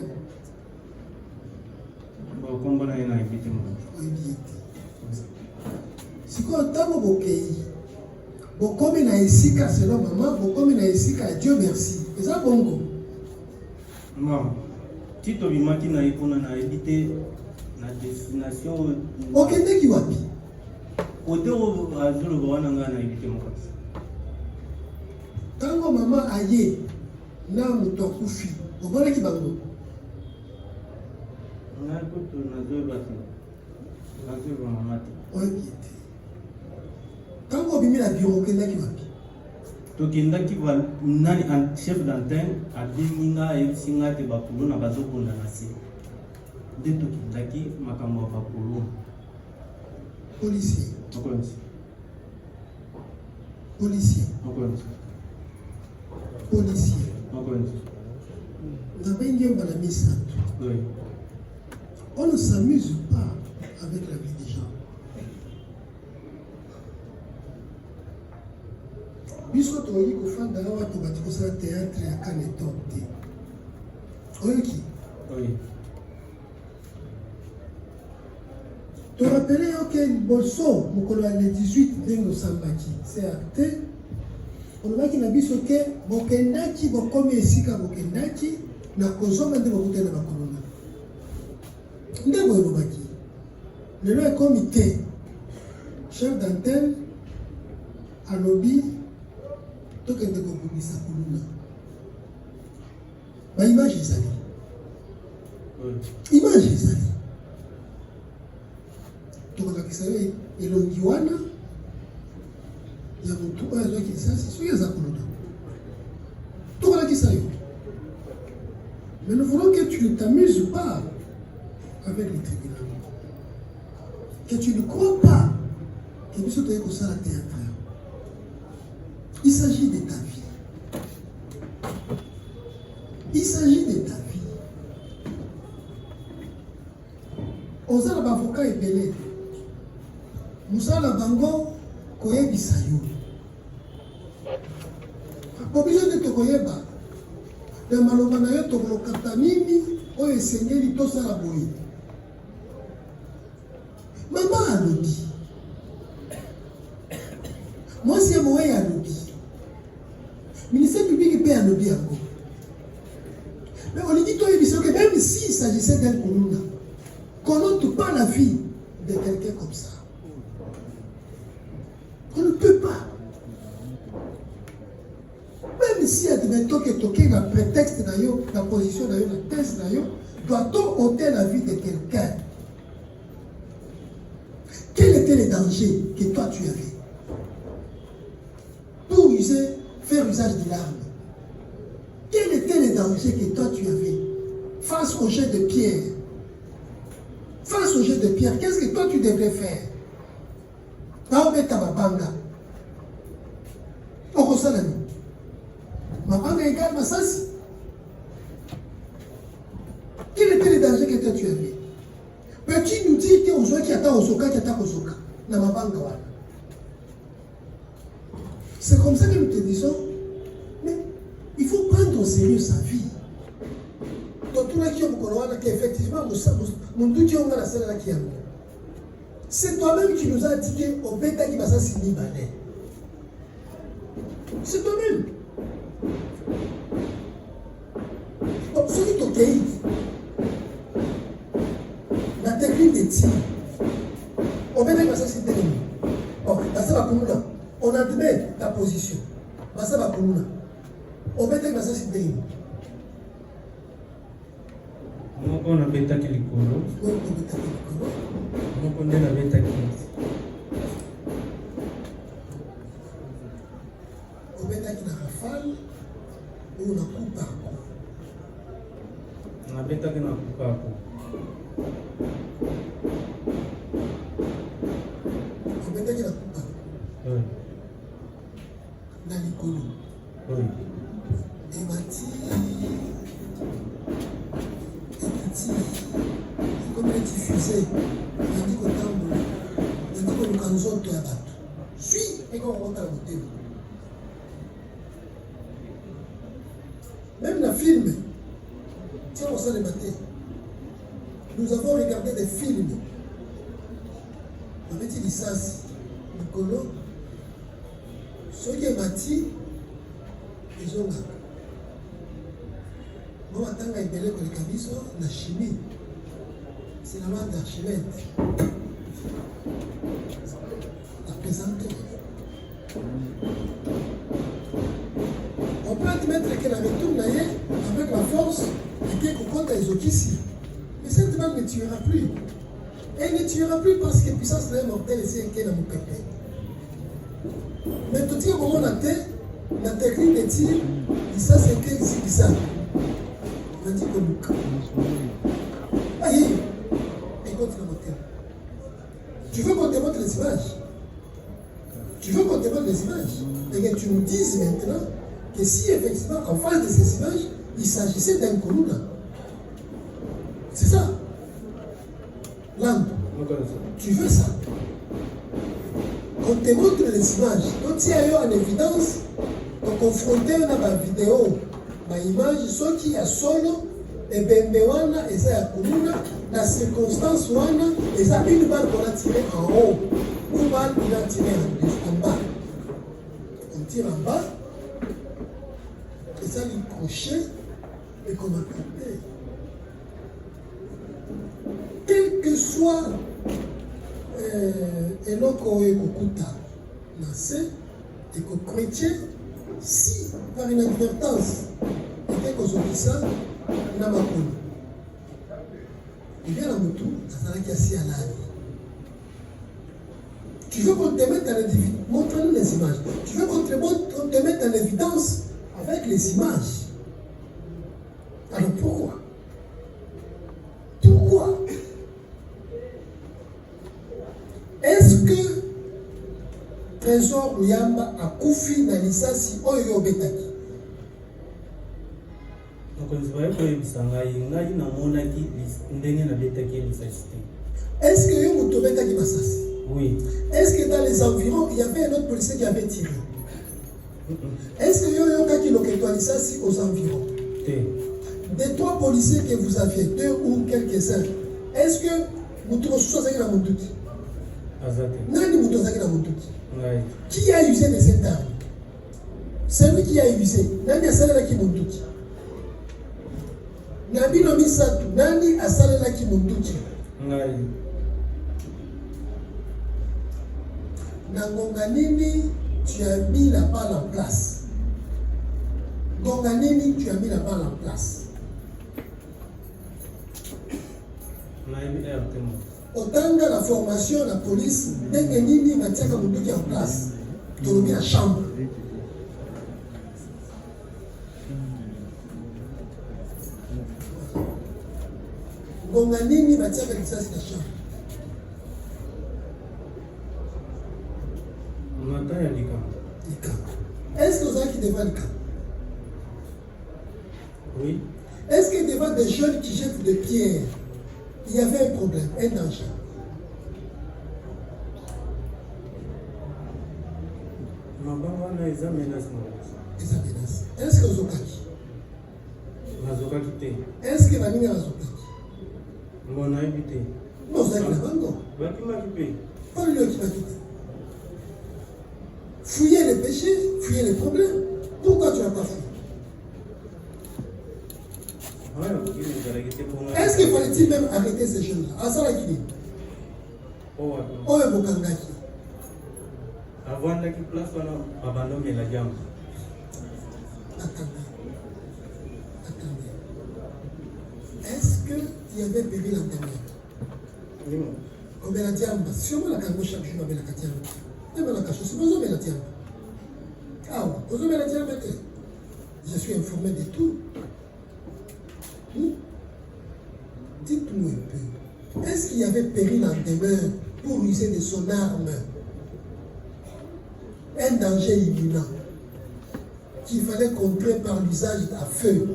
Bon, comment on est là, évidemment. Oui, bien. Si quoi, tant que bokei, bokomi na esika selon maman, bokomi na esika, Dieu merci. Et ça, bongo? Non. Si tu limaki na ipona na éviter la destination. Ok, dès qu'il wapi? Côté où azul wana nga na éviter mon cas. Tango maman aye na muto kufi, obona ki bango? Na kutu na deux bati. Na deux maman. Ok. Tango bimi la bureau kenda ki wapi? Tokendaki nani en chef d'antenne abiminga ebisinga te bakulu na bazokunda na se nde tokendaki makambo ya bakulu policier mokonzi policier mokonzi policier mokonzi nabengi yo bana misato. Oui. On ne s'amuse pas avec la vie des gens. Biso toyi kofanda awa tobati kosala théâtre ya kaneton te oyoki. Oui. To rappele yo ke liboso mokolo ya le 18 ndenge osambaki c'est acté olobaki na biso ke bokendaki bokomi esika bokendaki na kozonga nde bokutana bakolona nde boyolobaki lelo ekomi te chef d'antenne alobi tokende kobundisa koluna baimage ezali image ezali tokolakisa yo elongi wana ya motu oyo azwaki lisasi soki eza kolona tokolakisa yo. Mais nous voulons que tu ne t'amuses pas avec le tribunal, que tu ne crois pas que nous sommes comme ça la théâtre. Il s'agit de ta vie. Il s'agit de ta vie. On a l'avocat et belé. Nous avons l'avocat koye bisayo. Pour besoin de te koyeba. De maloba na yo tokolokata nini oyo esengeli tosala boye. Mama alobi. Mwasi ya moye alobi. Ministère public mpe alobi yango. Mais on dit toyebisa que même s'il s'agissait d'un koluna, qu'on n'ôte pas la vie de quelqu'un comme ça. On ne peut pas. Même si admettons que toquer la prétexte d'ailleurs, la position d'ailleurs, la thèse d'ailleurs, doit-on ôter la vie de quelqu'un? Quel était le danger que toi tu avais pour faire usage de l'arme? Quel était le danger que toi tu avais face au jet de pierre? Face au jet de pierre, qu'est-ce que toi tu devrais faire? Mabanga égale Massassi. Quel était le danger que toi tu avais? Peux-tu nous dire qu'on soit qui attend Osoka, qui attend Osoka? C'est comme ça que nous te disons, mais il faut prendre au sérieux sa vie. C'est toi-même qui nous as dit qu'au bêta qui va s'assigner. C'est toi-même. Donc, ce qui est ok, la technique des tirs, au bêta qui va s'assigner. position. Basa ba kuluna. Obeta basa si ndenge. Moko na betaki likolo. Moko nde na betaki. Obetaki na rafale ou na coup par coup. Na betaki na coup par coup. Obetaki na coup par coup. Oui. Na likolo. Oui. Ebati. Comme elle est diffusée, on dit qu'au temps, on dit qu'on nous canzone de la batte. Suis et qu'on rentre à l'hôtel. Même la film, tiens, on s'en est battu. Nous avons regardé des films. On avait dit licence, Nicolo, ceux qui est bâti, ils ont gagné. Moi, je suis allé à la chimie. C'est la loi d'Archimède. La pesanteur. On peut admettre qu'elle avait tourné avec la force et qu'elle compte les autres ici. Mais cette balle ne tuera plus. Elle ne tuera plus parce que puissance de mortelle est qu'elle a mon pépé. Mais tout ce moment la technique de tir, ça c'est qu'elle c'est ça. On dit que Luc. Aïe, écoute la moteur. Tu veux qu'on te montre les images? Tu veux qu'on te montre les images? Et que tu nous dises maintenant que si effectivement en face de ces images, il s'agissait d'un colonna. C'est ça. Lampe. Tu veux ça? On te montre les images. Quand il y a eu en évidence, on confrontait à la vidéo. Ma image, ceux qui a solo, et Bembewana, et ça a Kumuna, la circonstance wana, et ça une balle qu'on a tiré en haut, une balle qu'on a tiré en bas. On tire en bas, et ça lui crochet, et qu'on a capté. Quel que soit eloko ekokuta na se ekochrétien, si par inadvertance ete kozokisa na makolo ebia na motu azalaki asi alali. Tu veux qu'on te mette en évidence, montre-nous les images. Tu veux qu'on te mette en évidence avec les images. Alors pourquoi? Pourquoi? Est-ce que Trésor Luyamba a koufi na lisasi oyo obetaki? Est-ce que yo moto obetaki masasi? Oui. Est-ce que dans les environs, il y avait un autre policier qui avait tiré? Est-ce que yo yokaki loketo lisasi aux environs? Des trois policiers que vous aviez, deux ou quelques-uns, est-ce que moto mosusu azalaki na monduki? Nani moto azalaki na monduki? Qui a usé de cette arme? Celui qui a usé. Nani asalelaki monduki? Na bino misatu, nani asalelaki monduki? Na ngonga nini tu as mis la balle en place? Ngonga nini tu as mis la balle en place? Otanga la formation la police ndenge nini batiaka monduki en place tolobi na chambre. Ngonga nini batiaka lisasi na chambre? Est-ce que vous avez qui devant le camp? Oui. Est-ce que devant des jeunes qui jettent des pierres, il y avait un problème, un danger? Est-ce que vous avez? Est-ce que la mine a zokaki? Non, vous avez la bango. Pas le qui va quitter. Fouiller les péchés, fouiller les problèmes. Pourquoi tu n'as pas fouillé? Est-ce qu'il fallait-il même arrêter ces jeunes-là? Asala qui dit? Oh, Bokangaki. navandaki place wana babandomela jambo. Attendez. Est-ce qu'il y avait péril en dernier? On met la diambe. Si on met la cargo chaque jour, on met la diambe. On met la cache, c'est pas on met la diambe. Ah ouais, on met la diambe. Je suis informé de tout. Dites-nous un peu. Est-ce qu'il y avait péril en demeure pour user de son arme? Un danger imminent qu'il fallait contrer par l'usage à feu.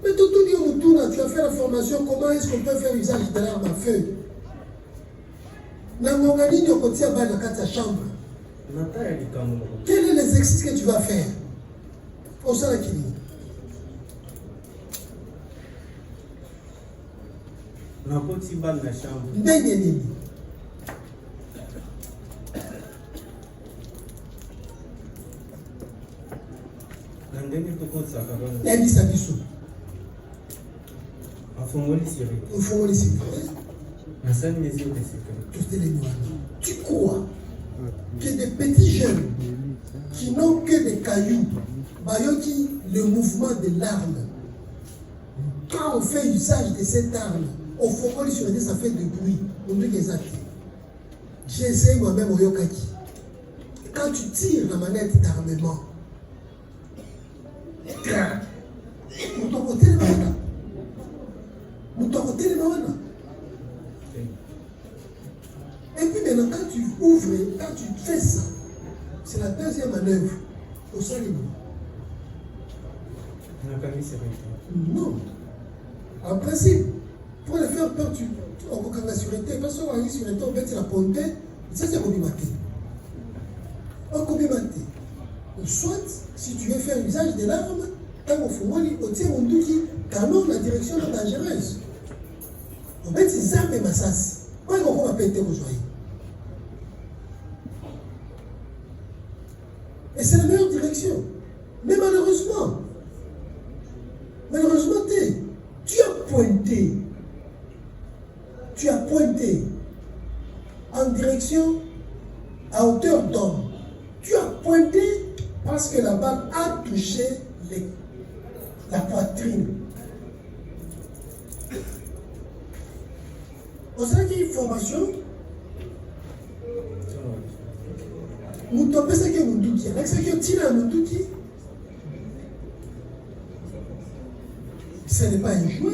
Mais tout dit autour, là, tu as fait la formation, comment est-ce qu'on peut faire usage de l'arme à feu? Quels sont les exercices que tu vas faire? Pour ça, qui dit? Nakoti bal na chambre. Ndenge nini? Ndenge tokotsa kabana. Yabisa biso. Afongoli sécurité. Afongoli sécurité. La seule mesure de sécurité. Tu crois que des petits jeunes qui n'ont que des cailloux, bayoki le mouvement de l'arme, quand on fait usage de cette arme, au fond, ça fait du bruit. J'essaie moi-même au Yokaki. Quand tu tires la manette d'armement, nous t'en côté les mains. Nous t'en côté les mains. Et puis maintenant, quand tu ouvres, quand tu fais ça, c'est la deuxième manœuvre au salut. Non. En principe, pour le faire peur, on peut la sûreté. Parce qu'on a une sûreté, on met la ponte, ça c'est combimaté. On combimaté. Soit, si tu veux faire usage de l'arme, quand on fait on tire un douki, canon, la direction est dangereuse. On met ces armes et massas. Quand on va péter aux joyeux. Et c'est la meilleure direction. Mais malheureusement, tu as pointé en direction à hauteur d'homme. Tu as pointé parce que la balle a touché la poitrine. On sait qu'il y a une formation. Nous tombons ce que nous doutons. Avec ce que tu as nous doutons, ce n'est pas un jouet.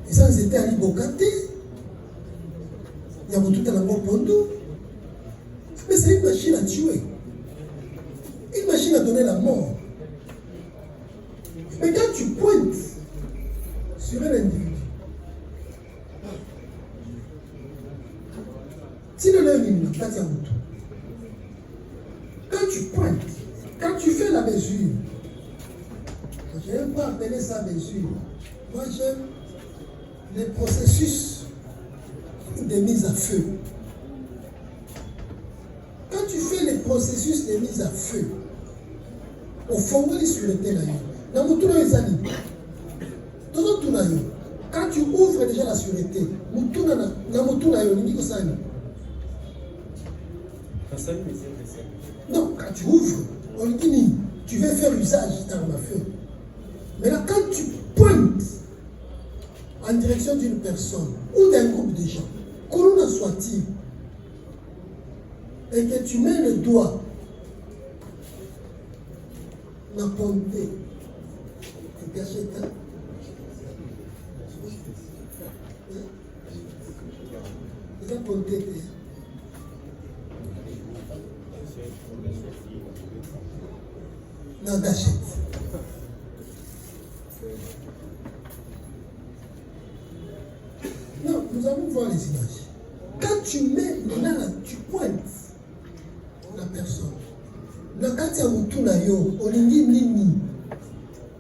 Et ça, ils étaient à l'Ibokate. Il y a tout à la Pondo. Mais c'est une machine à tuer. Une machine à donner la mort. Mais quand tu pointes sur un individu, si le lèvre n'a pas de moto, quand tu pointes, quand tu fais la mesure, je n'aime pas appeler ça mesure. Moi, j'aime les processus de mise à feu. Quand tu fais les processus de mise à feu, au fond de l'issurité, quand tu ouvres déjà la sûreté, non, quand tu ouvres, on dit tu veux faire usage d'arme à feu. Mais là, quand tu pointes en direction d'une personne ou d'un groupe de gens, qu'on soit-il, et que tu mets le doigt dans ton thé, tu caches ta. Tu vas ton thé. Dans gâchette. Non, nous allons voir les images. Quand tu mets là, tu pointes la personne. Quand tu as un tour là,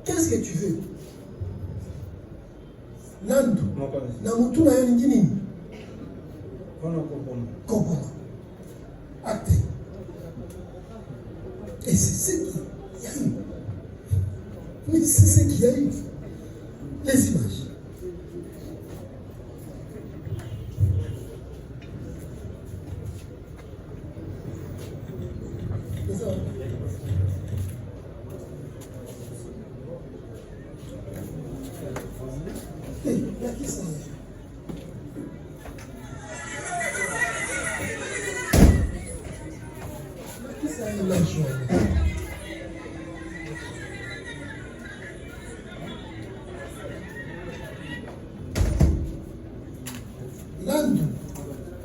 qu'est-ce que tu veux? Nando. Na mutu na yo nini? Comprends. Acte. Et c'est ce qu'il y a eu. Mais c'est ce qu'il y a eu. Les images. Landu,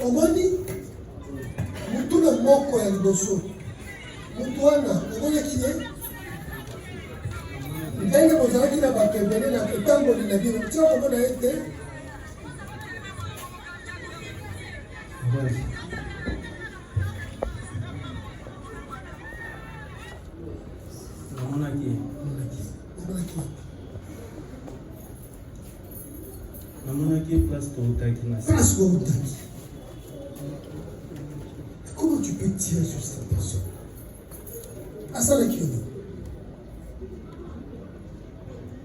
omoni mutu na moko ya liboso mutu wana omonaki ye ndenge bozalaki na bato ebele na etamboli na bino tia komona ye te. namonaki place toutaki na Place Goutaki. Comment tu peux tirer sur cette personne? Asalaki yo.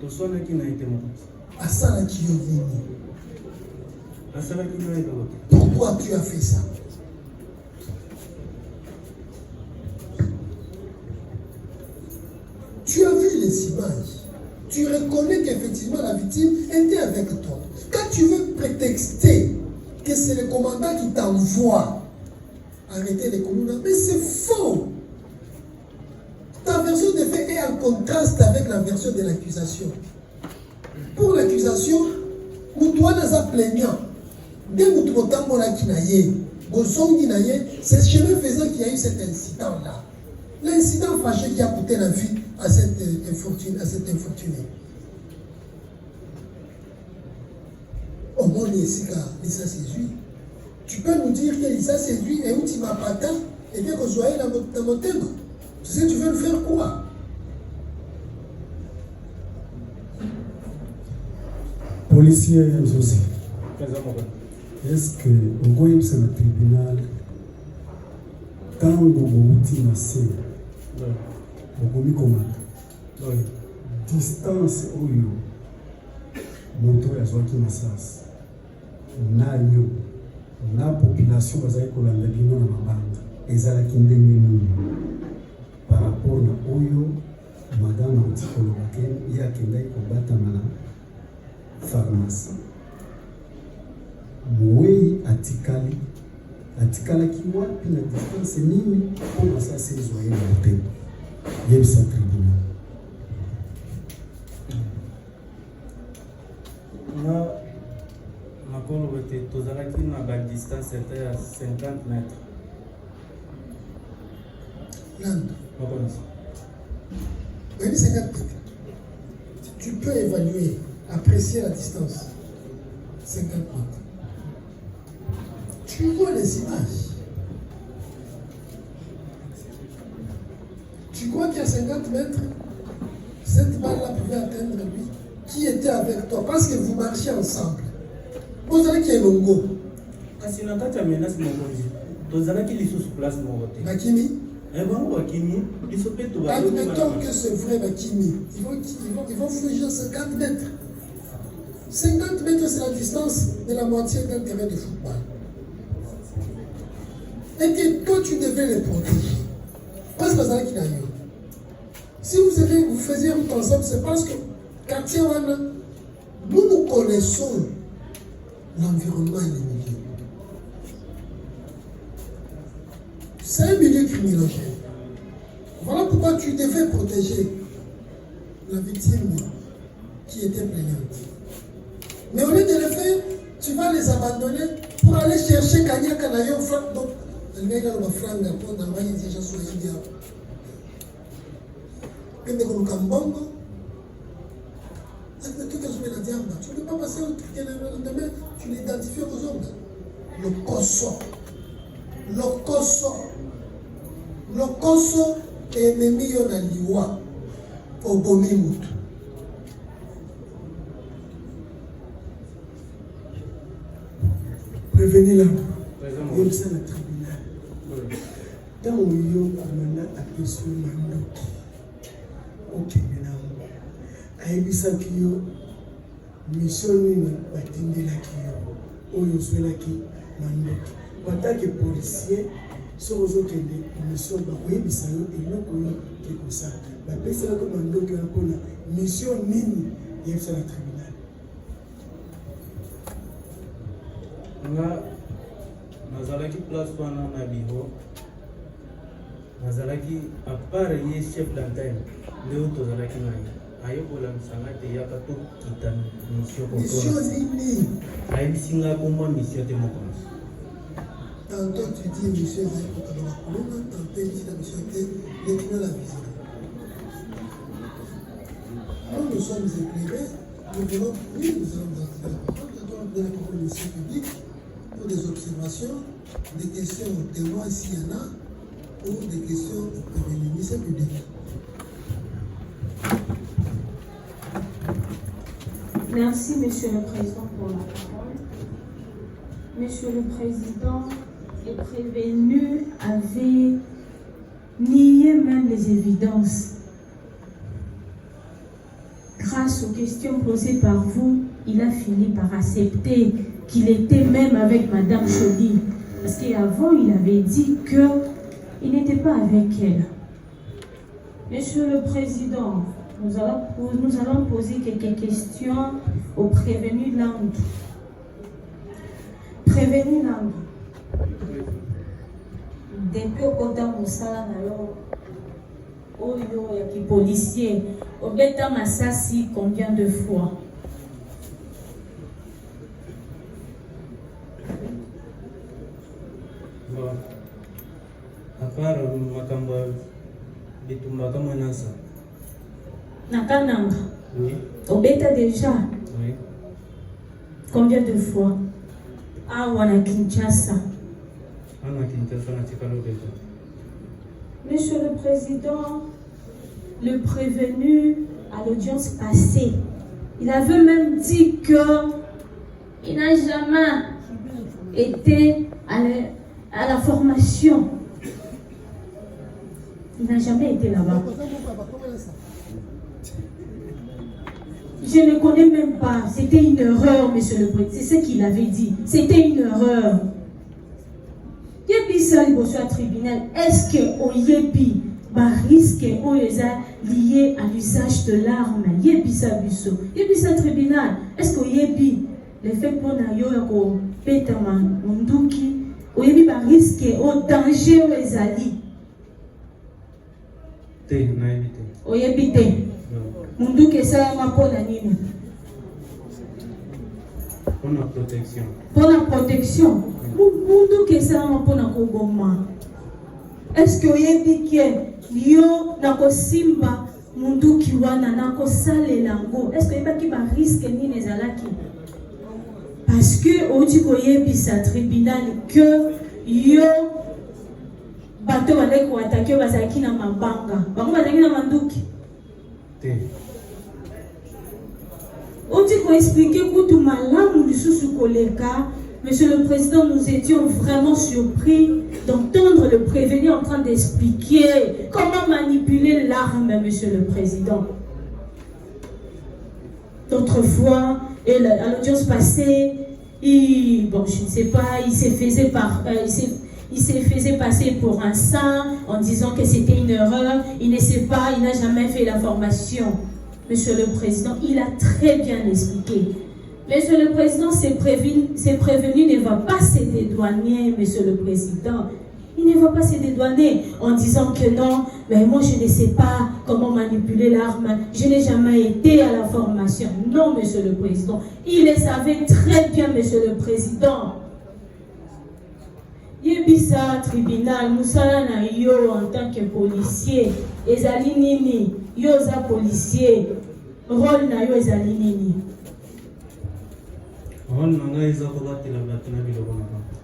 toswanaki na ye te mokosi Asalaki yo nini? asalaki na ye kaka te. Pourquoi tu as fait ça? Tu as vu les images. Tu reconnais qu'effectivement la victime était avec toi. Quand tu veux prétexter que c'est le commandant qui t'envoie arrêter les communes, mais c'est faux. Ta version de fait est en contraste avec la version de l'accusation. Pour l'accusation, Moutouana za plaignant. Dès Moutouana Kinaye, Gosongi Naye, c'est chemin faisant qu'il y a eu cet incident-là. L'incident fâché qui a coûté la vie à cet infortuné. Au moins, Lisa séduit. Tu peux nous dire que Lisa séduit et où tu m'as pas tant et bien que je sois dans mon thème. Tu sais, tu veux le faire quoi? Policier José, est-ce que au Goyim c'est le tribunal quand vous êtes massé, vous êtes commandé, distance où moto ya zwaki masasi nayo na population bazali kolanda bino na mabanda ezalaki ndenge nini par rapport na oyo madame antikolobake ye akendaki kobatama na pharmacie moweyi atikalaki wapi na distance nini mpo masasi ezwa ye na motema yebisa tribunal. na nakoloba te tozalaki na badistance ete ya 50 mètres. Lando. Makonisi. Oui, 50 mètres. Tu peux évaluer, apprécier la distance. 50 mètres. Tu vois les images. Tu crois qu'il y a 50 mètres, cette balle-là pouvait atteindre lui qui était avec toi parce que vous marchiez ensemble. Vous savez qu'il y a longo. Kasi na kati ya menace mokonzi tozalaki lisusu place moko te. Bakimi. Bango bakimi biso pe to ba. Admettons que c'est vrai Bakimi. Ils vont fouiller 50 mètres. 50 mètres, c'est la distance de la moitié d'un terrain de football. Et que toi, tu devais les protéger. Parce que ça qui n'a eu. Si vous faisiez route ensemble, c'est parce que quartier Wana, nous connaissons l'environnement et le milieu. C'est un milieu criminogène. Voilà pourquoi tu devais protéger la victime qui était plaignante. Mais au lieu de le faire, tu vas les abandonner pour aller chercher Kanya Kanayo Franck. Donc, le mec a le franc pour d'envoyer des gens sur les diables. Et mais comme Kambongo, tu ne peux pas passer au truc le lendemain, tu l'identifies aux autres. Le Koso est ennemi de la Liwa au Bomimout. Prévenez là. Il y a le tribunal. Dans le milieu, on a appelé sur Mandoki. Ok, maintenant. Aïbisaki yo, mission nini batindelaki yo, oyo oswelaki Mandoki. En tant que policier, soki ozokende émission bakoyebisa yo eloko oyo ekosala bapeselaka mandoki wana mpona mission nini yebisa na tribunal. nga nazalaki place wana na biro nazalaki apart ye chef d'antenne nde oyo tozalaki na ye ayekolamisanga te yaka tokita mission ayebisi nga komwa mission te mokonzi. Tantôt tu dis mission ezali kokaba bakolonga, tantôt tu dis la mission te détourner la visite. Nous sommes éclairés, nous voulons, oui, nous allons dans la parole, nous allons donner la parole au ministère public pour des observations, des questions aux témoins s'il y en a, ou des questions au ministère public. Merci, Monsieur le Président, pour la parole. Monsieur le Président, les prévenus avaient nié même les évidences. Grâce aux questions posées par vous, il a fini par accepter qu'il était même avec Madame Chaudy. Parce qu'avant, il avait dit qu'il n'était pas avec elle. Monsieur le Président, nous allons poser quelques questions au prévenu Land. Prévenu Land. Depuis au côté de Moussala, Oyo ya policier, Obeta Massassi combien de fois? Bon, à part Makamba Bitumba Kamanasa. Nakananga. Oui. Obeta déjà. Oui. Combien de fois? Ah, wana Kinshasa. Ana Kinshasa na Tikalo Beta. Monsieur le Président, le prévenu à l'audience passée, il avait même dit qu'il n'a jamais été à la formation. Il n'a jamais été là-bas. Je ne connais même pas. C'était une erreur, Monsieur le Président. C'est ce qu'il avait dit. C'était une erreur. Tribunal, est-ce que au yebi risque lié à l'usage de l'arme? Yebisa biso. Yebisa tribunal, est-ce que yebi le fait pour na yo ko petama munduki au yebi risque au danger au ezali? Te na éviter. Au yebi te. Munduki ça ma pona nini? Pour la protection. Pour la protection. Munduki ça ma pona koboma. Est-ce que oyebi ke yo nako simba munduki wana nako sale lango? Est-ce que yebaki ba risque nini ezalaki? Parce que oti koyebi sa tribunal que yo bato baleki ko attaquer bazaki na mabanga. Bango bazaki na manduki. Te. Oti ko expliquer kutu malamu lisusu koleka. Monsieur le Président, nous étions vraiment surpris d'entendre le prévenu en train d'expliquer comment manipuler l'arme, Monsieur le Président. D'autres fois, à l'audience passée, je ne sais pas, il se faisait passer pour un saint en disant que c'était une erreur. Il ne sait pas, il n'a jamais fait la formation. Monsieur le Président, il a très bien expliqué. Monsieur le Président, ces prévenus ne va pas se dédouaner, Monsieur le Président. Il ne va pas se dédouaner en disant que non, mais moi je ne sais pas comment manipuler l'arme, je n'ai jamais été à la formation. Non, Monsieur le Président, il le savait très bien, Monsieur le Président. Yebisa tribunal, Moussala na yo en tant que policier, ezali nini, yo za policier, rôle na yo ezali nini.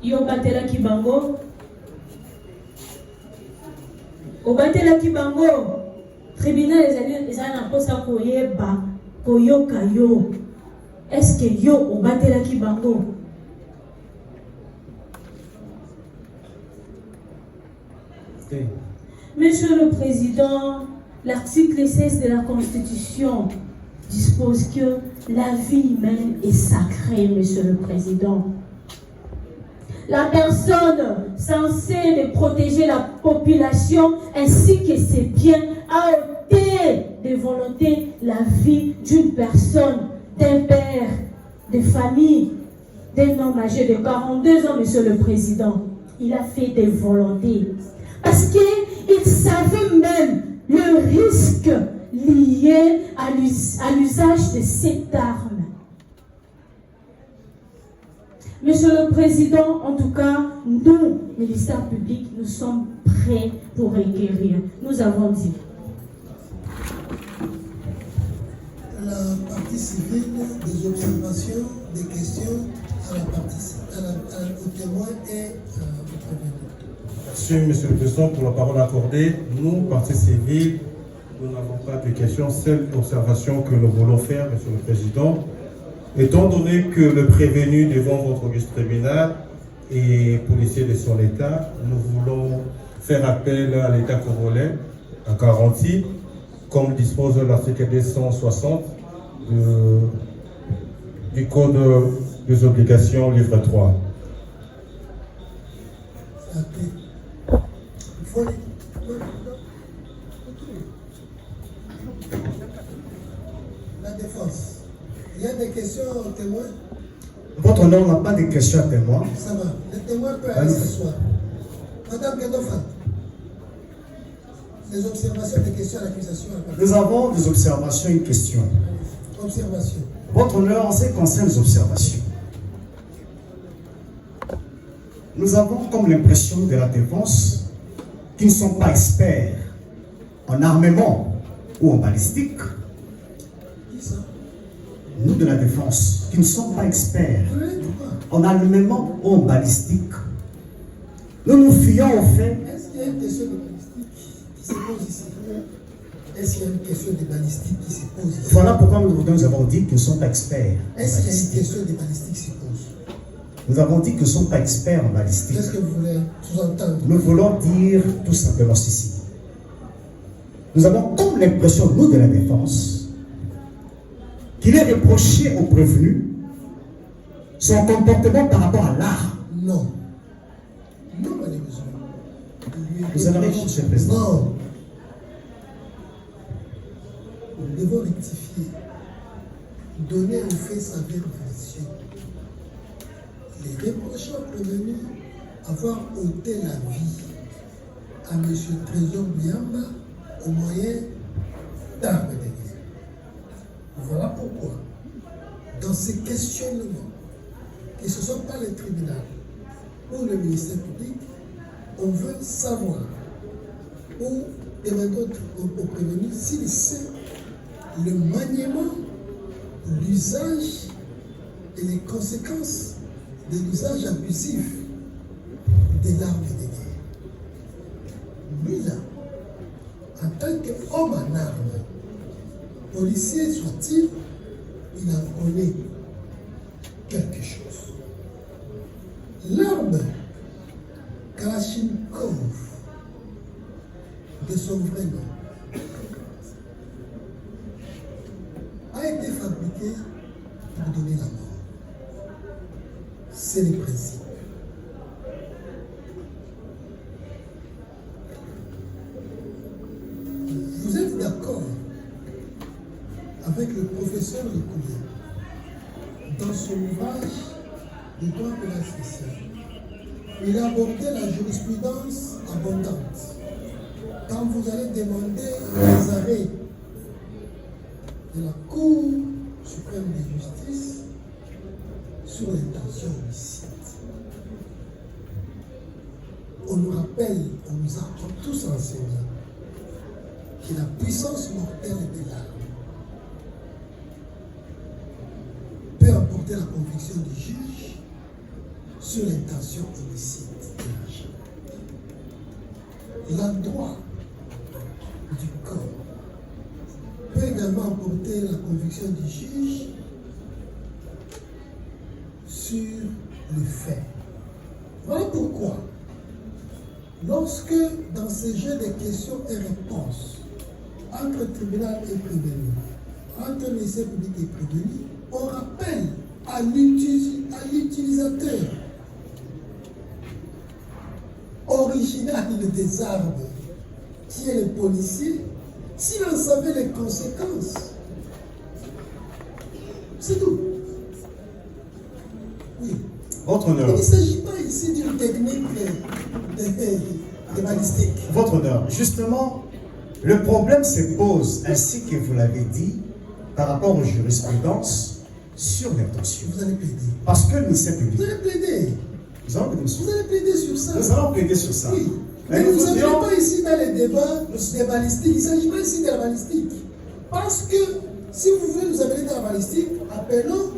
Yo batela kibango. Obatela kibango. Tribunal ezali na posa koyeba koyoka yo. Est-ce que yo obatela kibango? Monsieur le Président, l'article 16 de la Constitution dispose que la vie humaine est sacrée, Monsieur le Président. la personne censée de protéger la population ainsi que ses biens a ôté de volonté la vie d'une personne, d'un père, de famille, d'un homme âgé de 42 ans, Monsieur le Président. Il a fait des volontés. Parce qu'il savait même le risque lié à l'usage de cette arme. Monsieur le Président, en tout cas, nous, ministère public, nous sommes prêts pour requérir. Nous avons dit. La partie civile, des observations, des questions à la partie, au témoin et au prévenu. Merci, Monsieur le Président, pour la parole accordée. Nous, partie civile, nous n'avons pas de questions. Seule observation que nous voulons faire, Monsieur le Président, étant donné que le prévenu devant votre auguste tribunal est policier de son État, nous voulons faire appel à l'État congolais en garantie, comme dispose l'article 260 du Code des obligations, livre 3. La défense. Il y a des questions au témoin? Votre nom n'a pas de questions à témoin. Ça va. Le témoin peut aller s'asseoir. Madame Kedofan, des observations, des questions à l'accusation. Nous avons des observations et une question. Observation. Votre honneur, en ce qui concerne les observations, nous avons comme l'impression de la défense qu'ils ne sont pas experts en armement ou en balistique. Nous de la défense, qui ne sommes pas experts en armement ou en balistique, nous nous fions au fait. Est-ce qu'il y a une question de balistique qui se pose ici? Est-ce qu'il y a une question de balistique qui se pose ici? Voilà pourquoi nous avons dit qu'ils ne sont pas experts. Est-ce qu'il y a une question de balistique qui se pose? Nous avons dit qu'ils ne sont pas experts en balistique. Qu'est-ce que vous voulez sous-entendre? Nous voulons dire tout simplement ceci. Nous avons comme l'impression, nous de la défense, qu'il est reproché au prévenu son comportement par rapport à l'arme. Non. Non, malheureusement. Vous allez répondre, Monsieur le Président. Non. Nous devons rectifier. Donner au fait sa version. Les reproches au prévenu avoir ôté la vie à M. Trésor Biamba au moyen d'armes de guerre. Voilà pourquoi, dans ces questionnements, que ce ne soit pas le tribunal ou le ministère public, on veut savoir ou demander au prévenu s'il sait le maniement, l'usage et les conséquences de l'usage abusif des armes de guerre. Lui là, en tant qu'homme en armes, policier soit-il, il en connaît quelque chose. L'arme Kalachnikov de son vrai nom a été fabriquée pour donner la mort. C'est le principe. Vous êtes d'accord avec le professeur Lecoulé dans son ouvrage de droit pénal spécial. Il a abordé la jurisprudence abondante. Quand vous allez demander les arrêts de la Cour suprême de justice sur l'intention homicide, on nous rappelle, on nous apprend tous enseigné que la puissance mortelle de l'arme peut apporter la conviction du juge sur l'intention homicide de l'agent. L'endroit du corps peut également apporter la conviction du juge sur le fait. Voilà pourquoi, lorsque dans ce jeu de questions et réponses entre tribunal et prévenu, entre ministère public et prévenu, on rappelle à l'utilisateur garde des armes, qui est le policier, s'il en savait les conséquences. C'est tout. Oui. Votre honneur. Il ne s'agit pas ici d'une technique de balistique. Votre honneur, justement, le problème se pose, ainsi que vous l'avez dit, par rapport aux jurisprudences sur l'intention. Vous allez plaider. Parce que le ministère public. Vous allez plaider. Nous allons plaider sur Vous allez plaider sur ça. Nous allons plaider sur ça. Oui. Mais Mais nous vous n'avez voudrions- pas ici dans les débats des balistiques. Il ne s'agit pas ici de la balistique. Parce que si vous voulez nous amener dans la balistique, appelons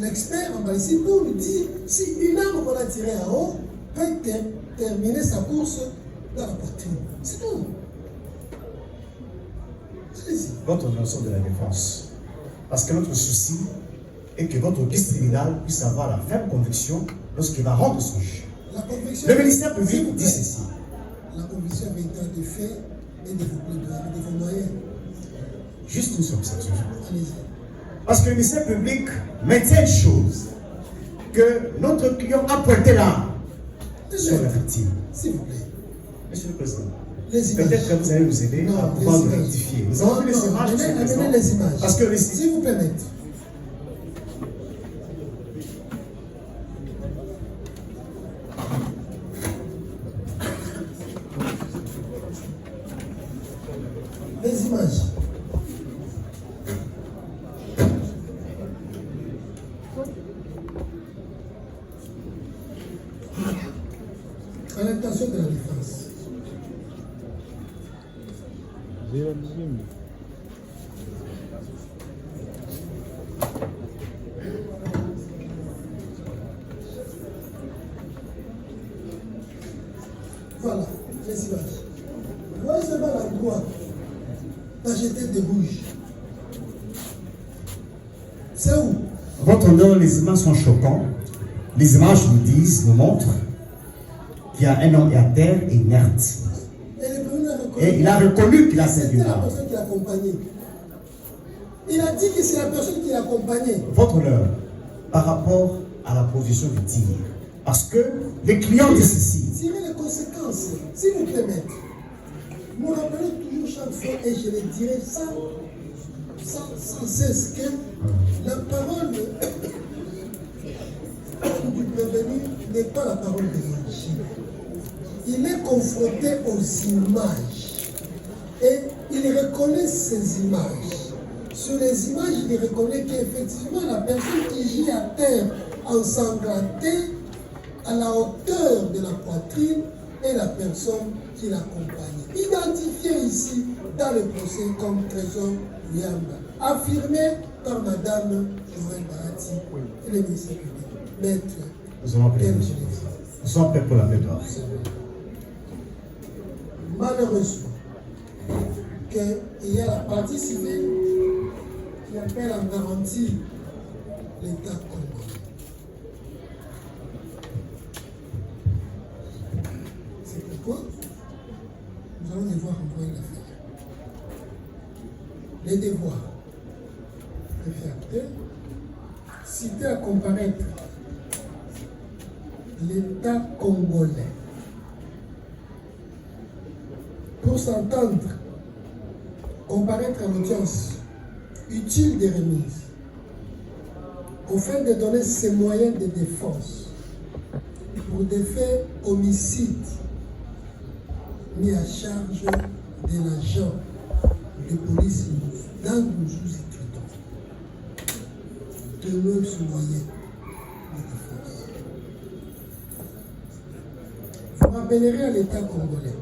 l'expert en balistique pour nous dire si une arme qu'on a tirée en haut peut terminer sa course dans la poitrine. C'est tout. Allez-y. Votre honneur de la défense. Parce que notre souci est que votre office tribunal puisse avoir la ferme conviction lorsqu'il va rendre son jugement. La conviction. Le ministère public S'il vous dit plaît. ceci. La conviction avec des faits et de vos moyens. Juste une observation. Allez-y. Parce que le ministère public maintient une chose, que notre client a pointé là sur la victime. S'il vous plaît. Monsieur le Président, Les images. peut-être que vous allez nous aider Non, à pouvoir les nous images. rectifier. Nous Non, avons vu les non, images, Monsieur le amenez Président. les images. Parce que les... S'il vous plaît, maître. Les images. À l'intention de la défense. Voilà, les images. Voyez seulement l'endroit d'agiter des rouges. C'est où? Votre honneur, les images sont choquantes. Les images nous montrent qu'il y a un homme à terre et inerte. Et il a reconnu qu'il a servi C'était une la arme. personne qui l'accompagnait. Il a dit que c'est la personne qui l'accompagnait. Votre honneur, par rapport à la position du tir, parce que les clients disent ceci. Tirez les conséquences, s'il vous plaît, maître. Nous rappelons toujours chaque fois, et je le dirai sans cesse, que la parole du prévenu n'est pas la parole de l'origine. Il est confronté aux images et il reconnaît ces images. Sur les images, il reconnaît qu'effectivement la personne qui gît à terre ensanglantée à la hauteur de la poitrine est la personne qui l'accompagne. Identifié ici dans le procès comme Trésor Yamba, affirmé par Madame Joël Barati et le ministère public. Maître, Nous allons plaider. quel Nous sommes prêts pour la méthode. malheureusement qu'il y a la partie civile qui appelle en garantie l'État congolais. C'est pourquoi nous allons devoir envoyer l'affaire. Les devoirs réfractaires, citer à comparaître l'État congolais. Pour s'entendre, comparaître à l'audience utile des remises, afin de donner ses moyens de défense pour des faits homicides mis à charge de l'agent de police dans nous sous-écritons. De même ce moyen de défense. Vous rappellerez à l'État congolais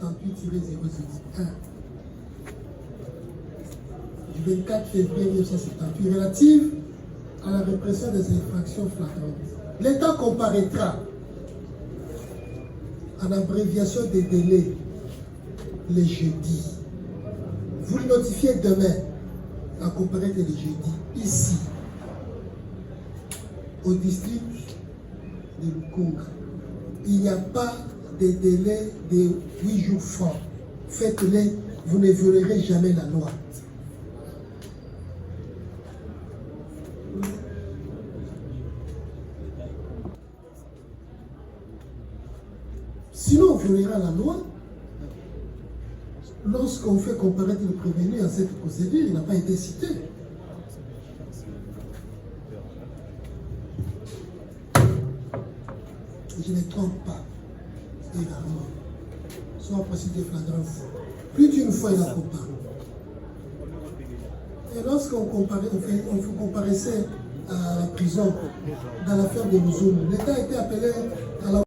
78-001 du 24 février 1978 relative à la répression des infractions flagrantes. L'État comparaîtra en abréviation des délais les jeudis. Vous le notifiez demain à comparaître les jeudis ici au district de Lukunga. Il n'y a pas de délai de 8 jours francs. Faites-les, vous ne violerez jamais la loi. violera la loi. Lorsqu'on fait comparaître le prévenu à cette procédure, il n'a pas été cité. Je ne trompe pas. Également. Soit procédure flagrante. Plus d'une fois, il a comparé. Et lorsqu'on comparaissait à la prison dans l'affaire de Mouzoum, l'État était appelé à la